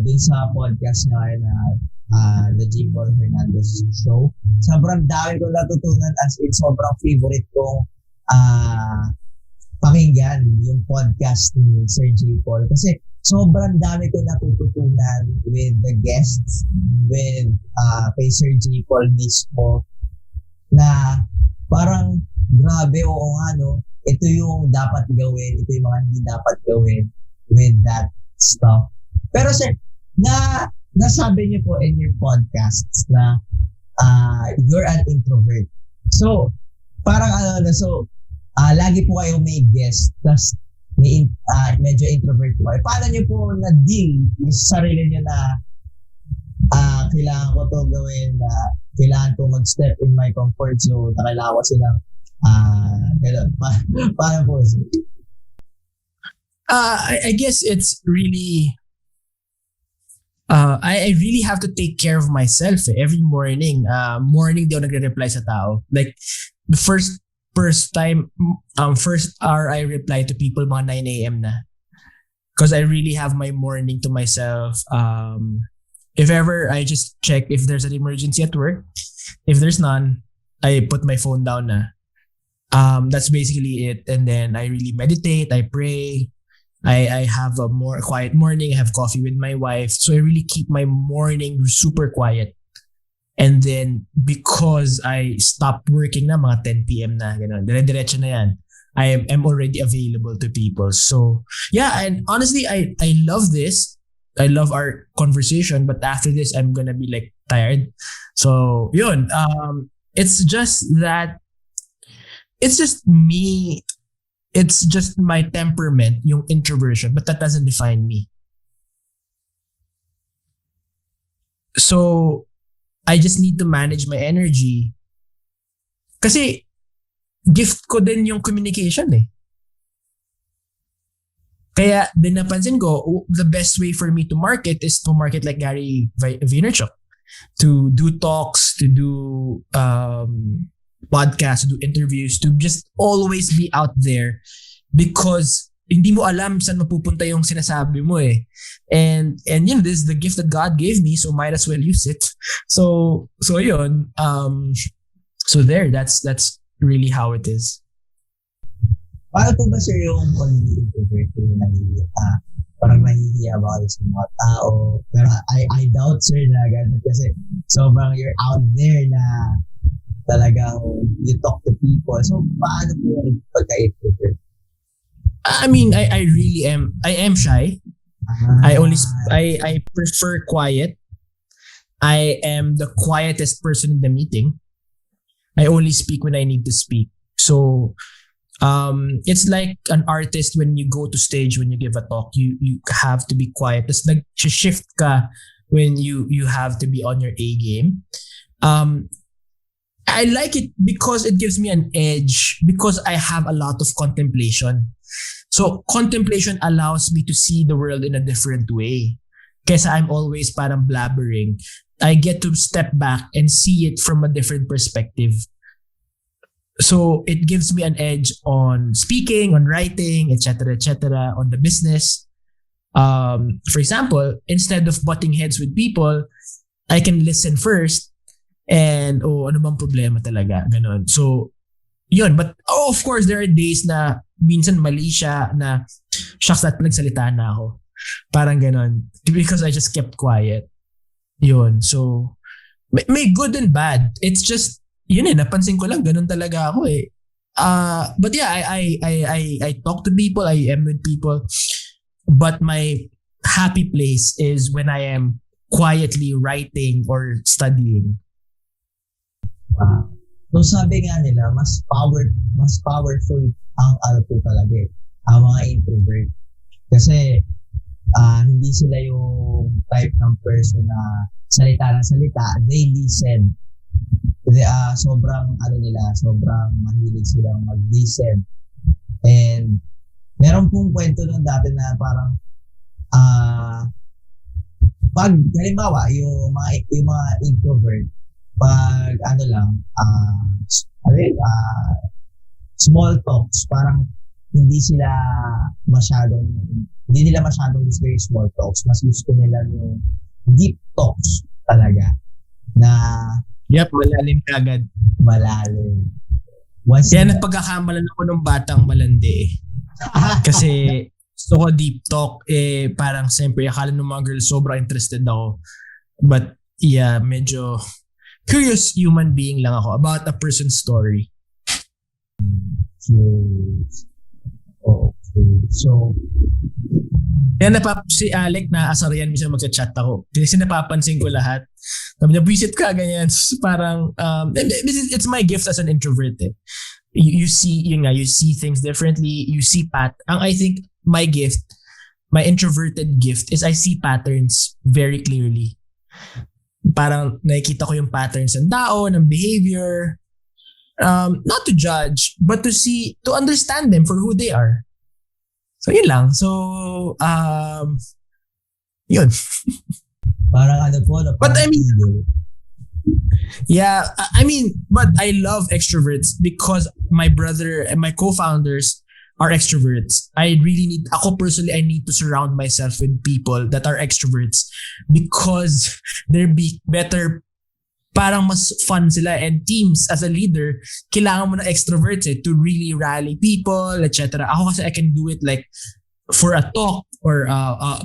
S3: dun sa podcast na the JPaul Hernandez show. Sobrang dami ko natutunan, as in sobrang favorite kong pakinggan yung podcast ni Sir JPaul kasi sobrang dami ko natututunan with the guests, with kay Sir JPaul mismo, na parang grabe, oo nga no, ito yung dapat gawin, ito yung mga hindi dapat gawin with that stuff. Pero sir, nasabi niyo po in your podcasts na you're an introvert. So, parang lagi po kayo may guest, plus medyo introvert po kayo. Paano niyo po na-deal sa sarili niyo na kailangan ko to gawin, kailangan ko mag-step in my comfort zone, na kailangan ko silang gano'n. Paano po?
S1: I guess it's really I really have to take care of myself every morning. Morning di ako nagre-reply sa tao. Like the first time, first hour I reply to people mga 9 a.m. na. Because I really have my morning to myself. If ever, I just check if there's an emergency at work. If there's none, I put my phone down na. That's basically it. And then I really meditate, I pray. I have a more quiet morning. I have coffee with my wife. So I really keep my morning super quiet. And then because I stopped working na mga 10 p.m. na, gano'n, dire-diretso na yan. I am already available to people. So yeah, and honestly, I love this. I love our conversation, but after this, I'm gonna be like tired. So yun, it's just that, it's just me. It's just my temperament, yung introversion, but that doesn't define me. So I just need to manage my energy. Kasi gift ko din yung communication eh. Kaya din napansin ko, the best way for me to market is to market like Gary Vaynerchuk. To do talks, to do podcasts, to do interviews, to just always be out there because hindi mo alam saan mapupunta yung sinasabi mo eh. And this is the gift that God gave me, so might as well use it. So yun. So there, that's really how it is.
S3: Paano po ba sir yung pagiging introvert yung parang nahihiya ba kayo sa mga tao? Pero I doubt sir na ganun kasi sobrang you're out there na talagang you talk to people. So paano po yung pagka-introvert?
S1: I mean, I really am. I am shy. I prefer quiet. I am the quietest person in the meeting. I only speak when I need to speak. So, it's like an artist when you go to stage, when you give a talk, you have to be quiet. It's like shift ka when you have to be on your A game. I like it because it gives me an edge because I have a lot of contemplation. So contemplation allows me to see the world in a different way. Kesa I'm always parang blabbering. I get to step back and see it from a different perspective. So it gives me an edge on speaking, on writing, etc., on the business. For example, instead of butting heads with people, I can listen first and ano bang problema talaga, ganon. So yun, but of course there are days na minsan mali siya na shucks at nagsalita na ako. Parang ganon. Because I just kept quiet. Yun. So may good and bad. It's just yun napansin ko lang ganun talaga ako eh. But yeah, I talk to people, I am with people. But my happy place is when I am quietly writing or studying.
S3: Wow. So sabi nga nila, mas powerful ang po talaga eh, ang mga introvert. Kasi hindi sila yung type ng person na salita ng salita, they listen. Sobrang sobrang mahilig silang mag-listen. And meron pong kwento nung dati na parang pag halimbawa yung mga introvert pag small talks, parang hindi nila masyadong gusto yung small talks. Mas gusto nila yung deep talks talaga na
S1: Malalim kagad.
S3: Malalim.
S1: Kaya napagkakamalan ako ng batang malandi eh. Kasi gusto ko deep talk eh, parang siyempre akala ng mga girls sobrang interested ako. But yeah, medyo curious human being lang ako about a person's story.
S3: Okay. So
S1: kaya si Alec na asarian minsan magchat ako. Kasi napapansin ko lahat. Sabi niya, visit ka, ganyan. Parang, it's my gift as an introvert eh. You see things differently. You see I think my introverted gift is I see patterns very clearly. Parang nakikita ko yung patterns ng tao, ng behavior. Not to judge, but to understand them for who they are. So yun lang. So yun.
S3: Parang
S1: but I mean, yeah, but I love extroverts because my brother and my co-founders are extroverts. I need to surround myself with people that are extroverts because they're better. Parang mas fun sila, and teams as a leader kailangan mo ng extroverts to really rally people, etc. Ako kasi I can do it like for a talk or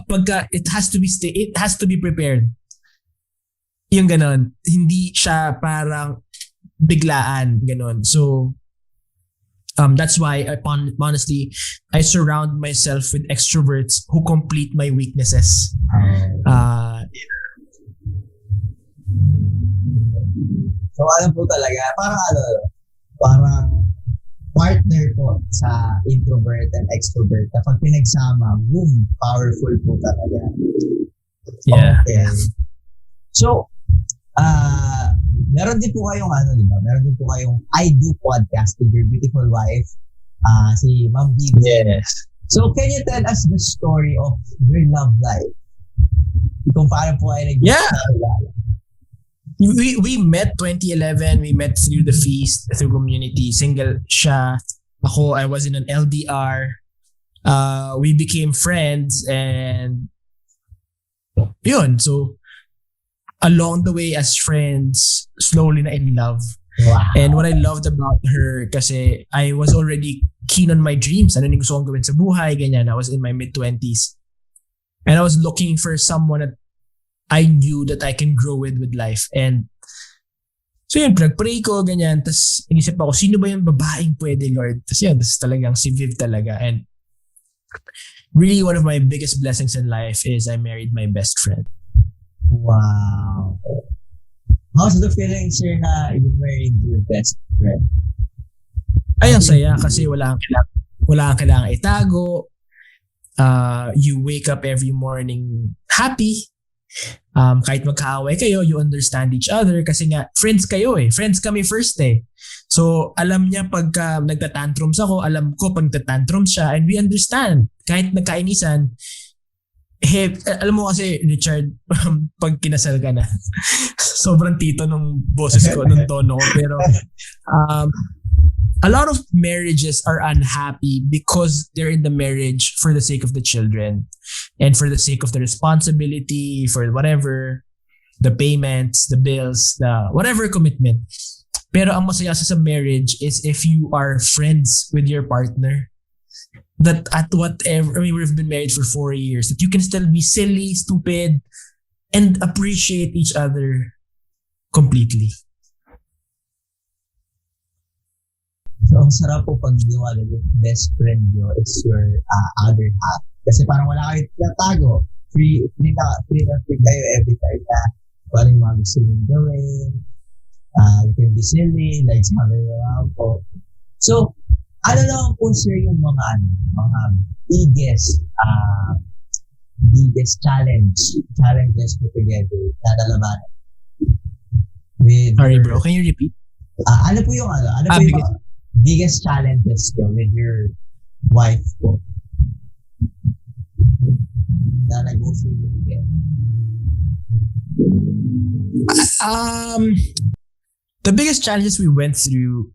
S1: pagka it has to be prepared. Yung ganon, hindi siya parang biglaan ganon. So that's why honestly I surround myself with extroverts who complete my weaknesses.
S3: So po talaga, parang partner po sa introvert and extrovert. Kapag pinagsama, boom, powerful po talaga.
S1: Yeah.
S3: Okay. So, meron din po kayong di ba? Meron din po kayong I Do podcast with your beautiful wife, si Ma'am Bibi.
S1: Yes.
S3: So, can you tell us the story of your love life? Kung paano po ay
S1: Yeah. We met 2011. We met through the feast, through community. Single siya. Ako, I was in an LDR. We became friends and yun. So, along the way as friends, slowly na in love.
S3: Wow.
S1: And what I loved about her kasi I was already keen on my dreams. Ano yung gusto kong gawin sa buhay, ganyan. I was in my mid-20s. And I was looking for someone that I knew that I can grow with life. And so yun, nag-pray ko, ganyan. Tapos inisip ako, sino ba yung babaeng pwede, Lord? Tapos yun, tapos talagang si Viv talaga. And really one of my biggest blessings in life is I married my best friend.
S3: Wow. How's the feeling, sir, na you married your best friend?
S1: Ay, ang saya kasi wala kang kailangan itago. You wake up every morning happy. Kahit magkaaway kayo, you understand each other kasi nga, friends kayo eh. Friends kami first eh. So, alam niya pagka nagtatantrums ako, alam ko pag nagtatantrums siya, and we understand. Kahit nagkainisan, alam mo kasi, Richard, pag kinasal ka na, sobrang tito nung boses ko, nung tono ko. Pero, a lot of marriages are unhappy because they're in the marriage for the sake of the children and for the sake of the responsibility, for whatever, the payments, the bills, the whatever commitment. Pero ang masaya sa marriage is if you are friends with your partner. That at whatever, I mean, we've been married for 4 years, that you can still be silly, stupid, and appreciate each other completely.
S3: So, ang sarap po pag ginawa yung best friend nyo is your other half. Kasi parang wala kayo tinatago. Free kayo every time na kung ano yung mga gusto nyo gawin. You can be silly, like sabi nyo po. So, ano lang po sir yung mga biggest challenges po together na nalabanan?
S1: Sorry bro, can you repeat?
S3: Ano po yung biggest challenges ko with your wife po na nag-go through again?
S1: The biggest challenges we went through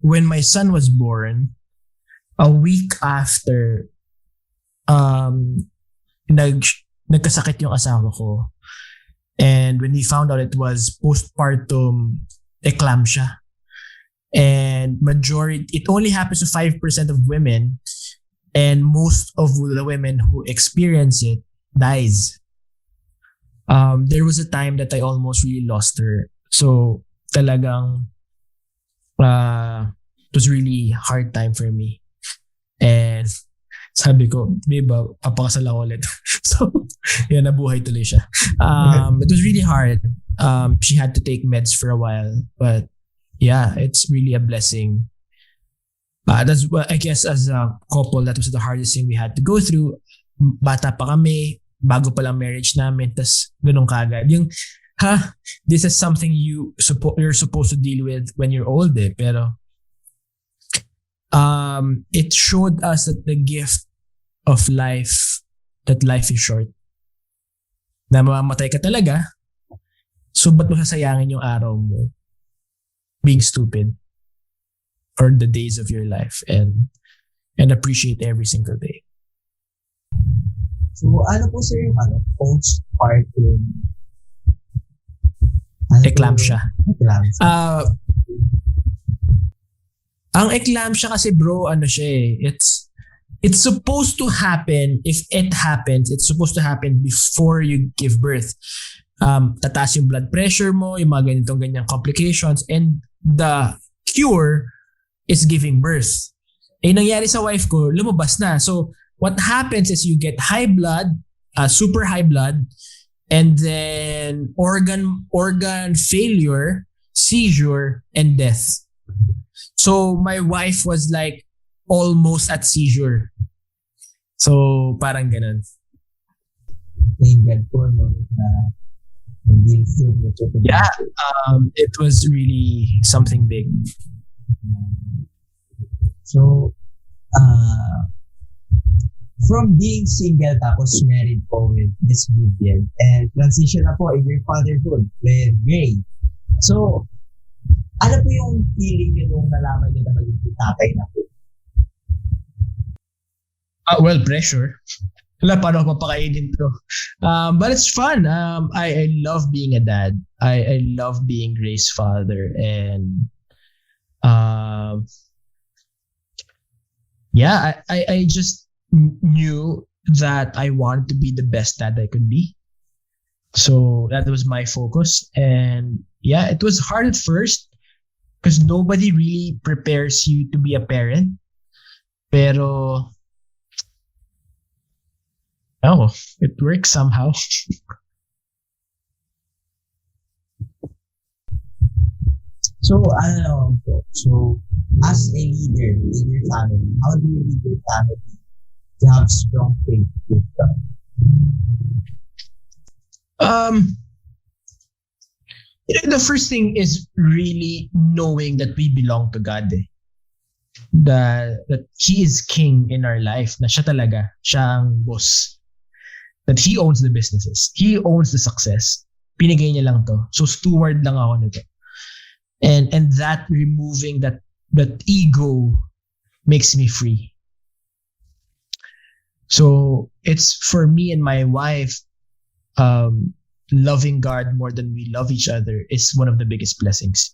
S1: when my son was born, a week after nagkasakit yung asawa ko, and when we found out it was postpartum eclampsia, and it only happens to 5% of women, and most of the women who experience it dies. There was a time that I almost really lost her. So talagang it was really hard time for me. And sabi ko, diba, papakasal ako ulit. So, yun, nabuhay tuloy siya. It was really hard. She had to take meds for a while. But yeah, it's really a blessing. That's what I guess as a couple, that was the hardest thing we had to go through. Bata pa kami, bago pa lang marriage namin, tas ganun kagad. Yung, this is something you're supposed to deal with when you're old eh. Pero it showed us that the gift of life, that life is short. Na mamamatay ka talaga, so ba't mo sasayangin yung araw mo being stupid or the days of your life, and appreciate every single day.
S3: So ano po sir yung postpartum
S1: Eclampsia. Ang eclampsia kasi bro, ano siya eh, it's supposed to happen. If it happens, it's supposed to happen before you give birth. Tataas yung blood pressure mo, yung mga ganyang complications, and the cure is giving birth. Eh, nangyari sa wife ko, lumabas na. So, what happens is you get high blood, super high blood, and then organ failure, seizure, and death. So, my wife was like almost at seizure. So, parang ganun.
S3: Thank God po, no, na hindi
S1: yeah, it was really something big.
S3: So, from being single tapos married po with Miss Vivian and transition na po in your fatherhood with Gray. So, ano po yung feeling nyo nung nalaman nyo na magiging tatay na po?
S1: Well, pressure. Wala, paano ako papakainin to? But it's fun. I love being a dad. I love being Gray's father. And yeah, I just knew that I wanted to be the best dad I could be. So that was my focus. And yeah, it was hard at first because nobody really prepares you to be a parent. Pero oh, it works somehow.
S3: So, ano naman po? So, as a leader in your family, how do you lead your family to have strong faith with God?
S1: The first thing is really knowing that we belong to God. That He is king in our life. Na siya talaga, siya ang boss. That He owns the businesses. He owns the success. Pinigay niya lang to. So steward lang ako nito. And that removing that ego makes me free. So it's for me and my wife, loving God more than we love each other is one of the biggest blessings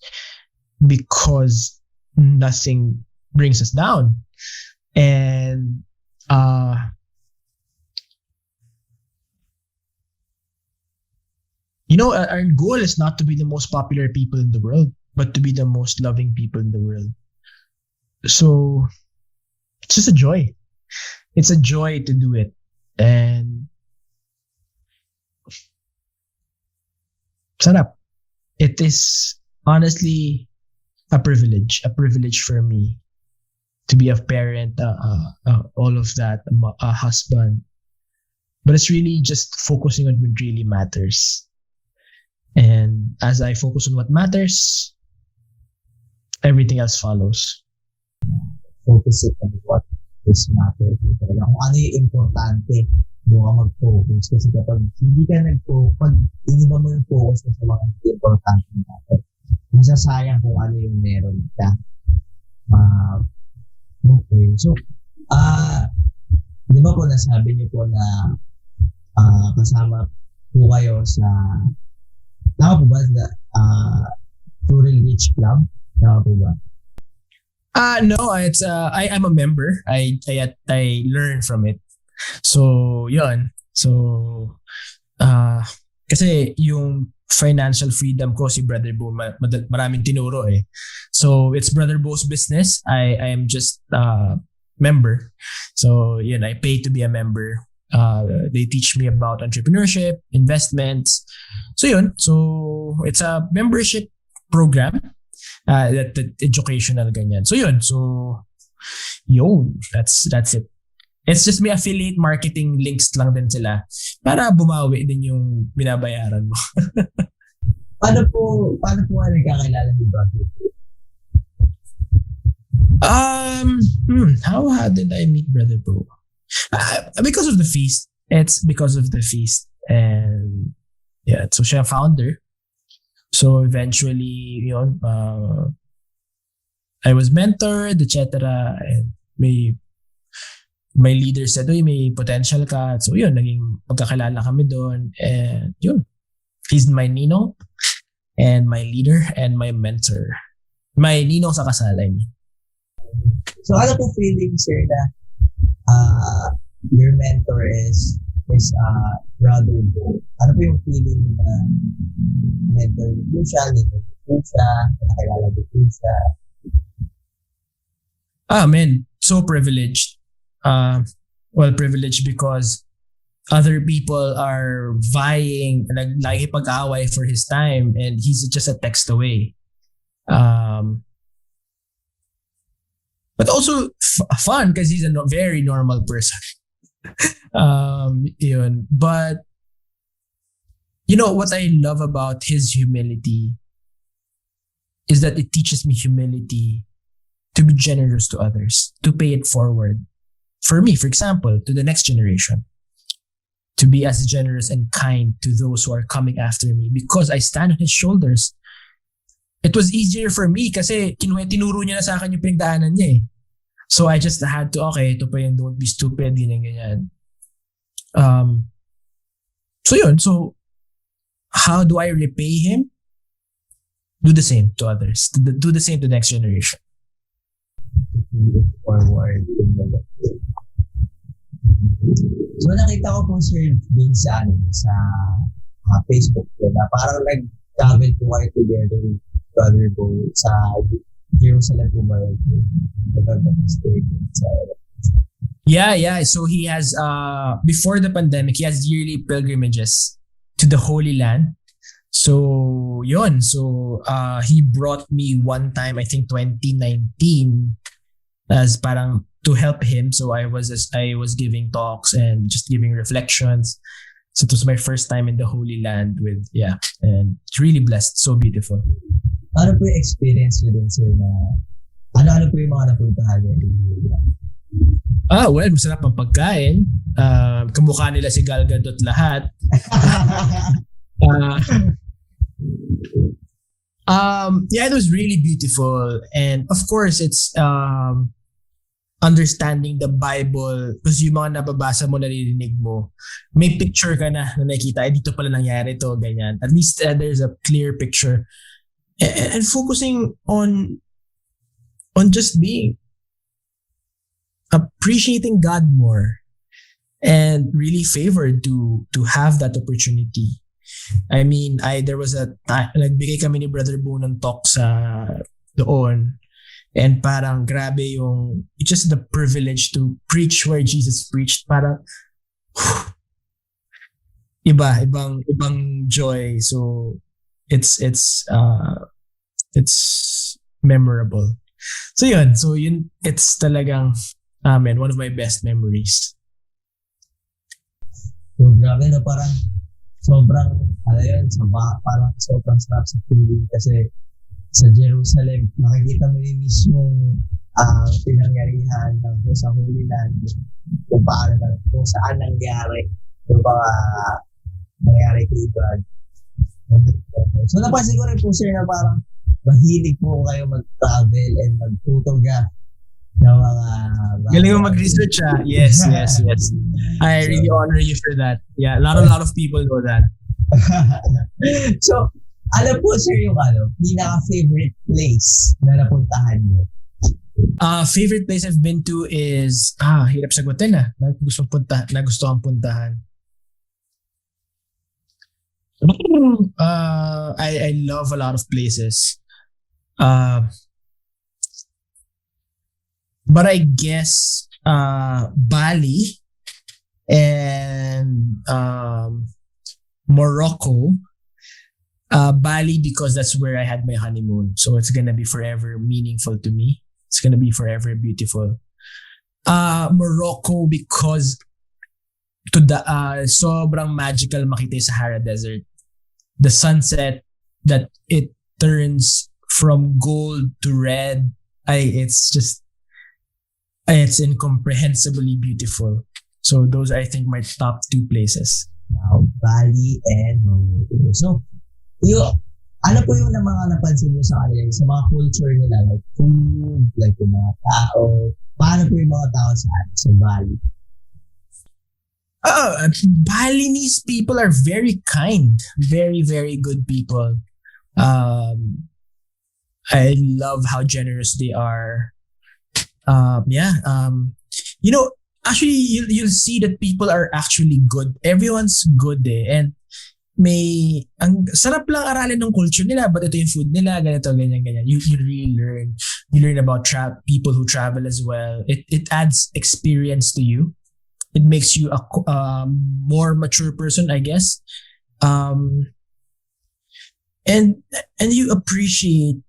S1: because nothing brings us down. And our goal is not to be the most popular people in the world, but to be the most loving people in the world. So it's just a joy. It's a joy to do it. And sarap. It is honestly a privilege for me to be a parent, all of that, a husband. But it's really just focusing on what really matters. And as I focus on what matters, everything else follows.
S3: Focus it on what is matter. Talaga, kung ano yung importante, doon ka mag-focus. Kasi kapag hindi ka nag-focus, pag iniba mo yung focus mo sa mga hindi importante natin, masasayang kung ano yung meron ka. Okay. So, di ba po nasabi niyo po na kasama po kayo sa tama po ba sa Rural Rich Club? Tama po ba?
S1: No, it's I'm a member. I learn from it. So, yun. So, kasi yung financial freedom ko si Brother Bo maraming tinuro eh. So, it's Brother Bo's business. I am just member. So, yun, I pay to be a member. They teach me about entrepreneurship, investments. So yun. So it's a membership program that educational ganyan. So yun. So that's it. It's just may affiliate marketing links lang din sila para bumawi din yung binabayaran mo.
S3: Paano po nagkakilala ni Brother?
S1: How did I meet Brother Bo? Because of the feast. It's because of the feast. And yeah, so siya founder. So eventually, yun, I was mentored, etc. And my leader said, "Uy, may potential ka." So yun, naging pagkakilala kami doon. And yun, he's my ninong and my leader and my mentor. My ninong sa kasal, I mean.
S3: So ano po feeling, sir, na your mentor is Brother Bo? Ano po yung feeling na mentor niyo siya, ninong po siya, nakilala niyo po siya?
S1: Man, so privileged. Well, privileged because other people are vying, nagpag-away for his time, and he's just a text away. But also fun because he's a very normal person. Yun. But what I love about his humility is that it teaches me humility to be generous to others, to pay it forward. for me, for example, to the next generation, to be as generous and kind to those who are coming after me because I stand on his shoulders. It was easier for me kasi tinuro niya na sa akin yung pinagdaanan niya eh. So I just had to, okay, ito pa yung don't be stupid, ganyan. So yun, so how do I repay him? Do the same to others. Do the same to the next generation.
S3: Forward. So nakita ko po sir dun sa Facebook na parang nag-travel po kayo together with Brother Bo sa Jerusalem po ba yun?
S1: Yeah. So he has, before the pandemic, he has yearly pilgrimages to the Holy Land. So yun. So he brought me one time, I think 2019, as parang to help him. So I was giving talks and just giving reflections. So it was my first time in the Holy Land and it's really blessed. So beautiful.
S3: Ano po yung experience niyo dun sir na ano po yung mga napuntahan niyo?
S1: Well, masarap ang pagkain. Kamukha nila si Gal Gadot lahat. It was really beautiful. And of course, it's understanding the Bible because yung mga nababasa mo, naririnig mo, may picture ka na nakikita, dito pala nangyari to, ganyan. At least there's a clear picture. And focusing on just being, appreciating God more and really favored to have that opportunity. I mean, there was a time, nagbigay kami ni Brother Bo ng talk sa doon. And parang grabe it's just the privilege to preach where Jesus preached. Parang, ibang joy. So, it's memorable. So yun, it's talagang, one of my best memories.
S3: So, grabe na parang sobrang sarap sa feeling kasi sa Jerusalem, makikita mo yung mismong pinangyarihan ng sa Holy Land, kung saan nangyari yung mga nangyari kay God. So napansin ko rin po sir na parang mahilig po kayo mag-travel and mag-photograph ng mga
S1: galing mo mag-research Yes. I really honor you for that. Yeah, a lot of people know that.
S3: So, alam po sir yung pinaka-favorite place na napuntahan niyo?
S1: Favorite place I've been to is hirap sagutin na gusto kong puntahan. I love a lot of places. But I guess Bali and Morocco. Bali because that's where I had my honeymoon. So it's gonna be forever meaningful to me. It's gonna be forever beautiful. Morocco because sobrang magical makita yung Sahara Desert. The sunset that it turns from gold to red. It's incomprehensibly beautiful. So those are, I think, my top two places.
S3: Wow, Bali and Morocco. So, ano po yung mga napansin niyo sa kanila, sa mga culture nila, like food, like yung mga tao, paano po yung mga tao sa Bali?
S1: Balinese people are very kind, very, very good people. I love how generous they are. Actually, you'll see that people are actually good. Everyone's good and ang sarap lang aralin ng culture nila, but ito yung food nila, ganito, ganyan. You really learn. You learn about people who travel as well. It adds experience to you. It makes you a more mature person, I guess. And you appreciate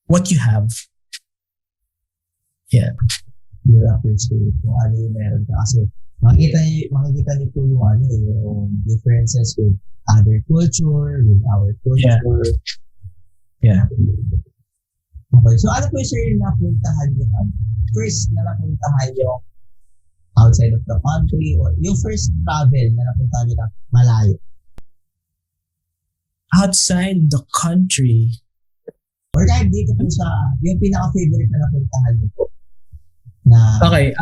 S1: what you have. Yeah.
S3: You appreciate kung ano yung meron ka. Kasi makikita niyo po yung differences with other culture, with our culture.
S1: Yeah.
S3: Okay. So ano po sir yung napuntahan yung first na napuntahan yung outside of the country or yung first travel na napuntahan nyo na malayo?
S1: Outside the country.
S3: Or kahit dito po sa, yung pinaka-favorite na napuntahan nyo po. Na,
S1: Okay.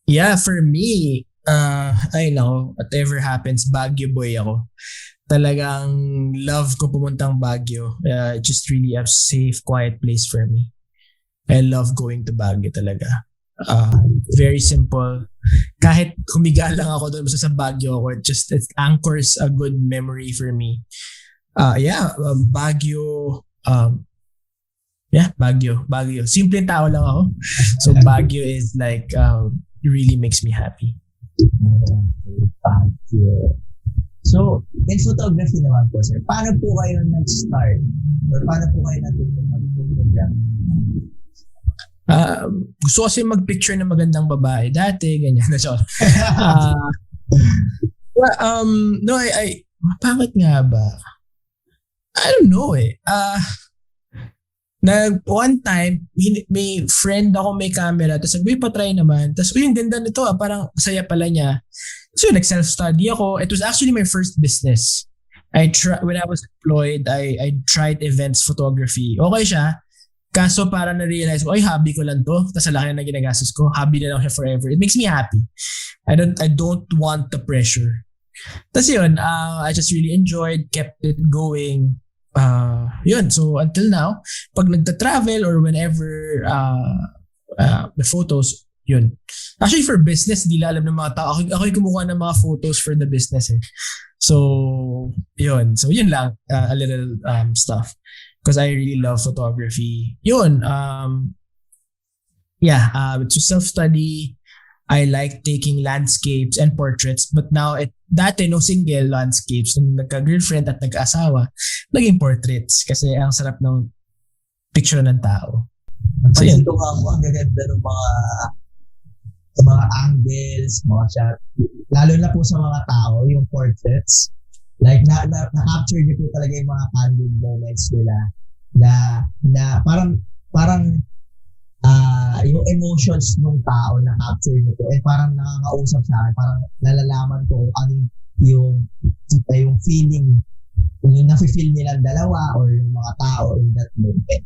S1: Yeah, for me, I know, whatever happens, Baguio boy ako. Talagang love ko pumuntang Baguio. Just really a safe, quiet place for me. I love going to Baguio talaga. Very simple. Kahit humiga lang ako doon sa Baguio ako, it anchors a good memory for me. Baguio. Baguio. Simpleng tao lang ako. So Baguio is like, really makes me happy.
S3: Baguio. So, in photography naman po, sir, paano po kayo nag-start? Or paano po kayo natutong mag-photography?
S1: Gusto kasi mag-picture ng magandang babae dati, ganyan. Bakit nga ba? I don't know eh. One time, may friend ako may camera, tapos sabi, patry naman. Tapos, yung ganda nito, parang saya pala niya. So, nag-self-study ako. It was actually my first business. When I was employed, I tried events photography. Okay siya. Kaso parang na-realize ko, hobby ko lang to. Tapos laki na ginagastos ko. Hobby na lang siya forever. It makes me happy. I don't want the pressure. Tapos yun, I just really enjoyed, kept it going. Yun, so until now, pag nagta-travel or whenever the photos, yun. Actually for business, di alam ng mga tao. Ako yung kumukuha ng mga photos for the business eh. So, yun. So, yun lang. A little stuff. Because I really love photography. Yun. To self-study, I like taking landscapes and portraits. But now, dati no single landscapes. Nung nagka-girlfriend at nagka-asawa, naging portraits. Kasi ang sarap ng picture ng tao.
S3: So, yun. Ito nga po, ang gaganda ng mga angles, mga shot. Lalo na po sa mga tao, yung portraits. Like, na-capture niyo po talaga yung mga candid moments nila na parang yung emotions ng tao na capture niyo po. Parang nakakausap sa akin, parang nalalaman ko kung ano yung feeling, yung nafe-feel nilang dalawa or yung mga tao in that moment.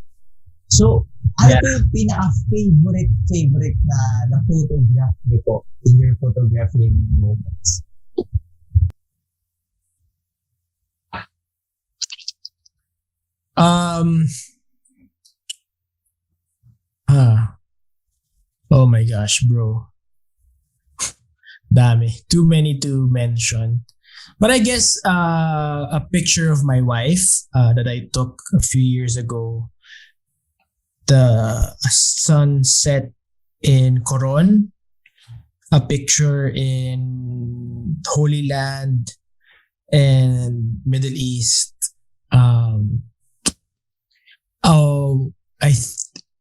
S3: So, ano po yung pinaka-favorite na photograph niyo po in your photographing moments?
S1: Oh my gosh, bro. Dami. Too many to mention. But I guess a picture of my wife that I took a few years ago. The sunset in Coron, a picture in Holy Land and Middle East.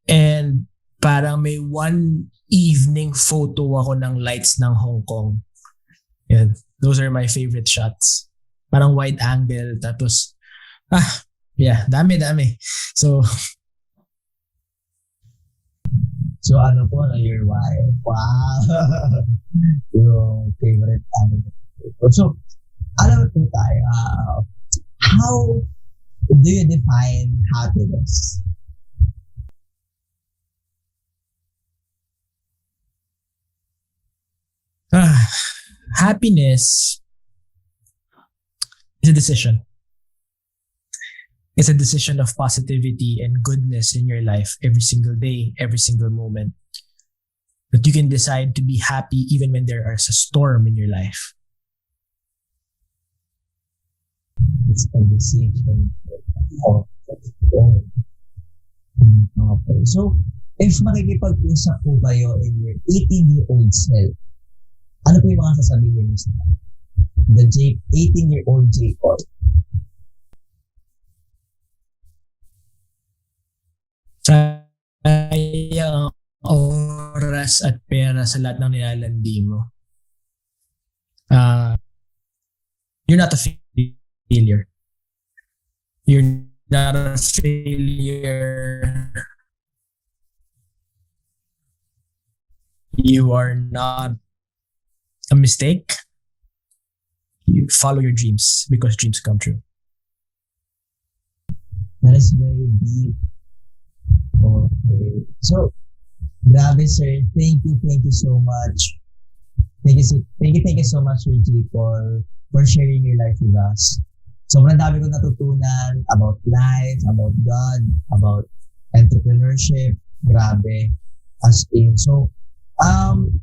S1: And parang may one evening photo ako ng lights ng Hong Kong. Yan. Those are my favorite shots. Parang wide angle. Tapos, dami.
S3: So ano po na your wife? Wow! Yung favorite anime. So, alam po tayo, how do you define happiness?
S1: Happiness is a decision. It's a decision of positivity and goodness in your life every single day, every single moment. That you can decide to be happy even when there is a storm in your life.
S3: It's a decision. Okay. So, if makikipag-usap po kayo in your 18-year-old self, ano po yung mga sasabihin niyo sa the 18-year-old JPaul?
S1: Sayang oras at pera sa lahat ng nilalandi mo. You're not a failure. You're not a failure. You are not a mistake. You follow your dreams because dreams come true.
S3: That is very deep. Okay. So, grabe sir. Thank you so much. Thank you so much Sir JPaul for sharing your life with us. Sobrang dami kong natutunan about life, about God, about entrepreneurship. Grabe. As in. So, can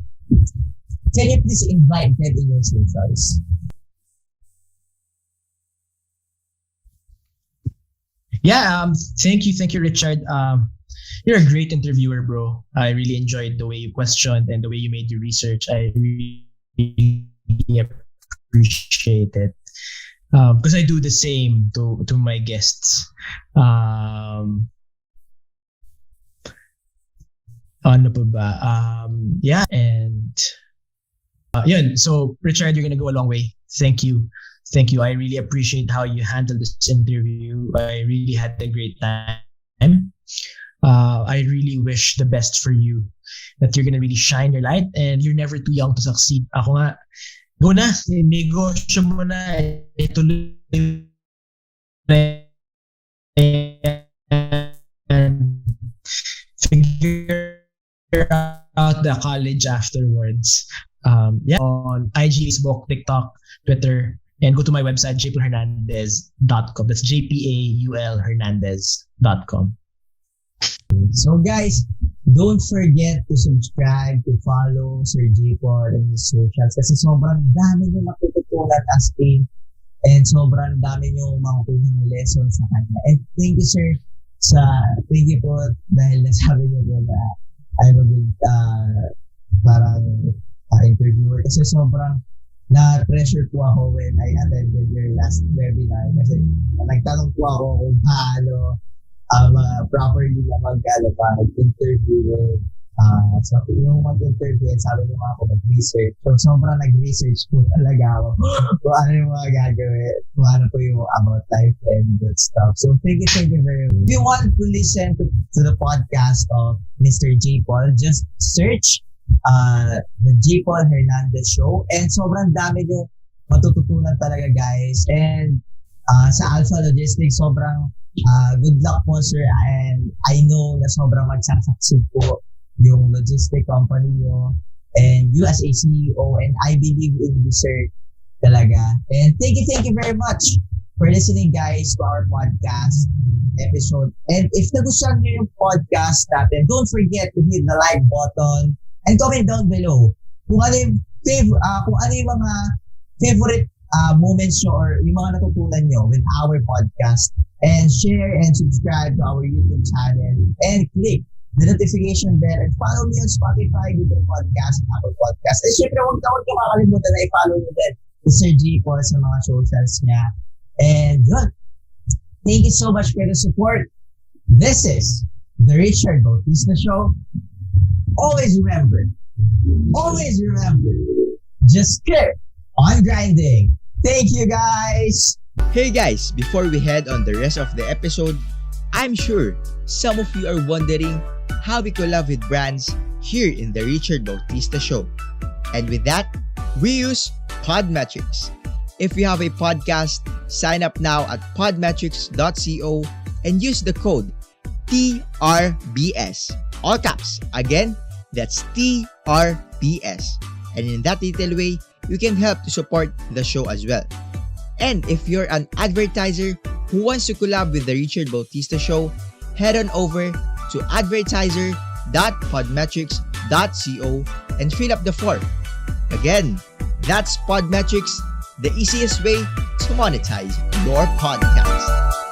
S3: you please invite them in your socials?
S1: Yeah, thank you, Richard. You're a great interviewer, bro. I really enjoyed the way you questioned and the way you made your research. I really appreciate it. Because I do the same to my guests. Ano pa ba? Yeah, and yun. So, Richard, you're gonna go a long way. Thank you. I really appreciate how you handled this interview. I really had a great time. I really wish the best for you. That you're gonna really shine your light and you're never too young to succeed. Ako nga, go na. Negosyo mo na. Ituloy and figure out the college afterwards. Yeah, on IG, Facebook, TikTok, Twitter, and go to my website, jpaulhernandez.com. That's JPAUL Hernandez.com.
S3: So guys, don't forget to subscribe, to follow Sir JPaul and his socials kasi sobrang dami nyo matututunan as in and sobrang dami nyo makukuha lessons sa kanya. And thank you sir thank you po dahil nasabi nyo po na I'm a good interviewer kasi sobrang na-pressure po ako when I attended your last webinar kasi nagtanong po ako kung paano properly na mag-interview with so yung mag-interview and sabi niyo ako mag-research. So sobrang nag-research po talaga ako kung ano yung mga gagawin, kung ano po yung about life and good stuff. So thank you very much. If you want to listen to the podcast of Mr. JPaul, just search the JPaul Hernandez Show and sobrang dami yung matututunan talaga guys. And sa Alpha Logistics, sobrang good luck po sir and I know na sobrang magsasucceed po yung logistic company nyo and you as a CEO and I believe in you sir talaga. And thank you very much for listening guys to our podcast episode. And if nagustuhan nyo yung podcast natin, don't forget to hit the like button and comment down below kung ano yung mga favorite moments nyo or yung mga natutunan nyo with our podcast. And share and subscribe to our YouTube channel and click the notification bell and follow me on Spotify, Google Podcast, and Apple Podcast. And syempre, huwag ka makakalimutan na i-follow nyo din Mr. JPaul sa mga socials niya. And yun, thank you so much for the support. This is the Richard Bautista Show. Always remember, just keep on grinding. Thank you guys.
S2: Hey guys, before we head on the rest of the episode, I'm sure some of you are wondering how we collab with brands here in the Richard Bautista Show. And with that, we use Podmetrics. If you have a podcast, sign up now at podmetrics.co and use the code TRBS. All caps. Again, that's TRBS. And in that little way, you can help to support the show as well. And if you're an advertiser who wants to collab with the Richard Bautista Show, head on over to advertiser.podmetrics.co and fill up the form. Again, that's Podmetrics, the easiest way to monetize your podcast.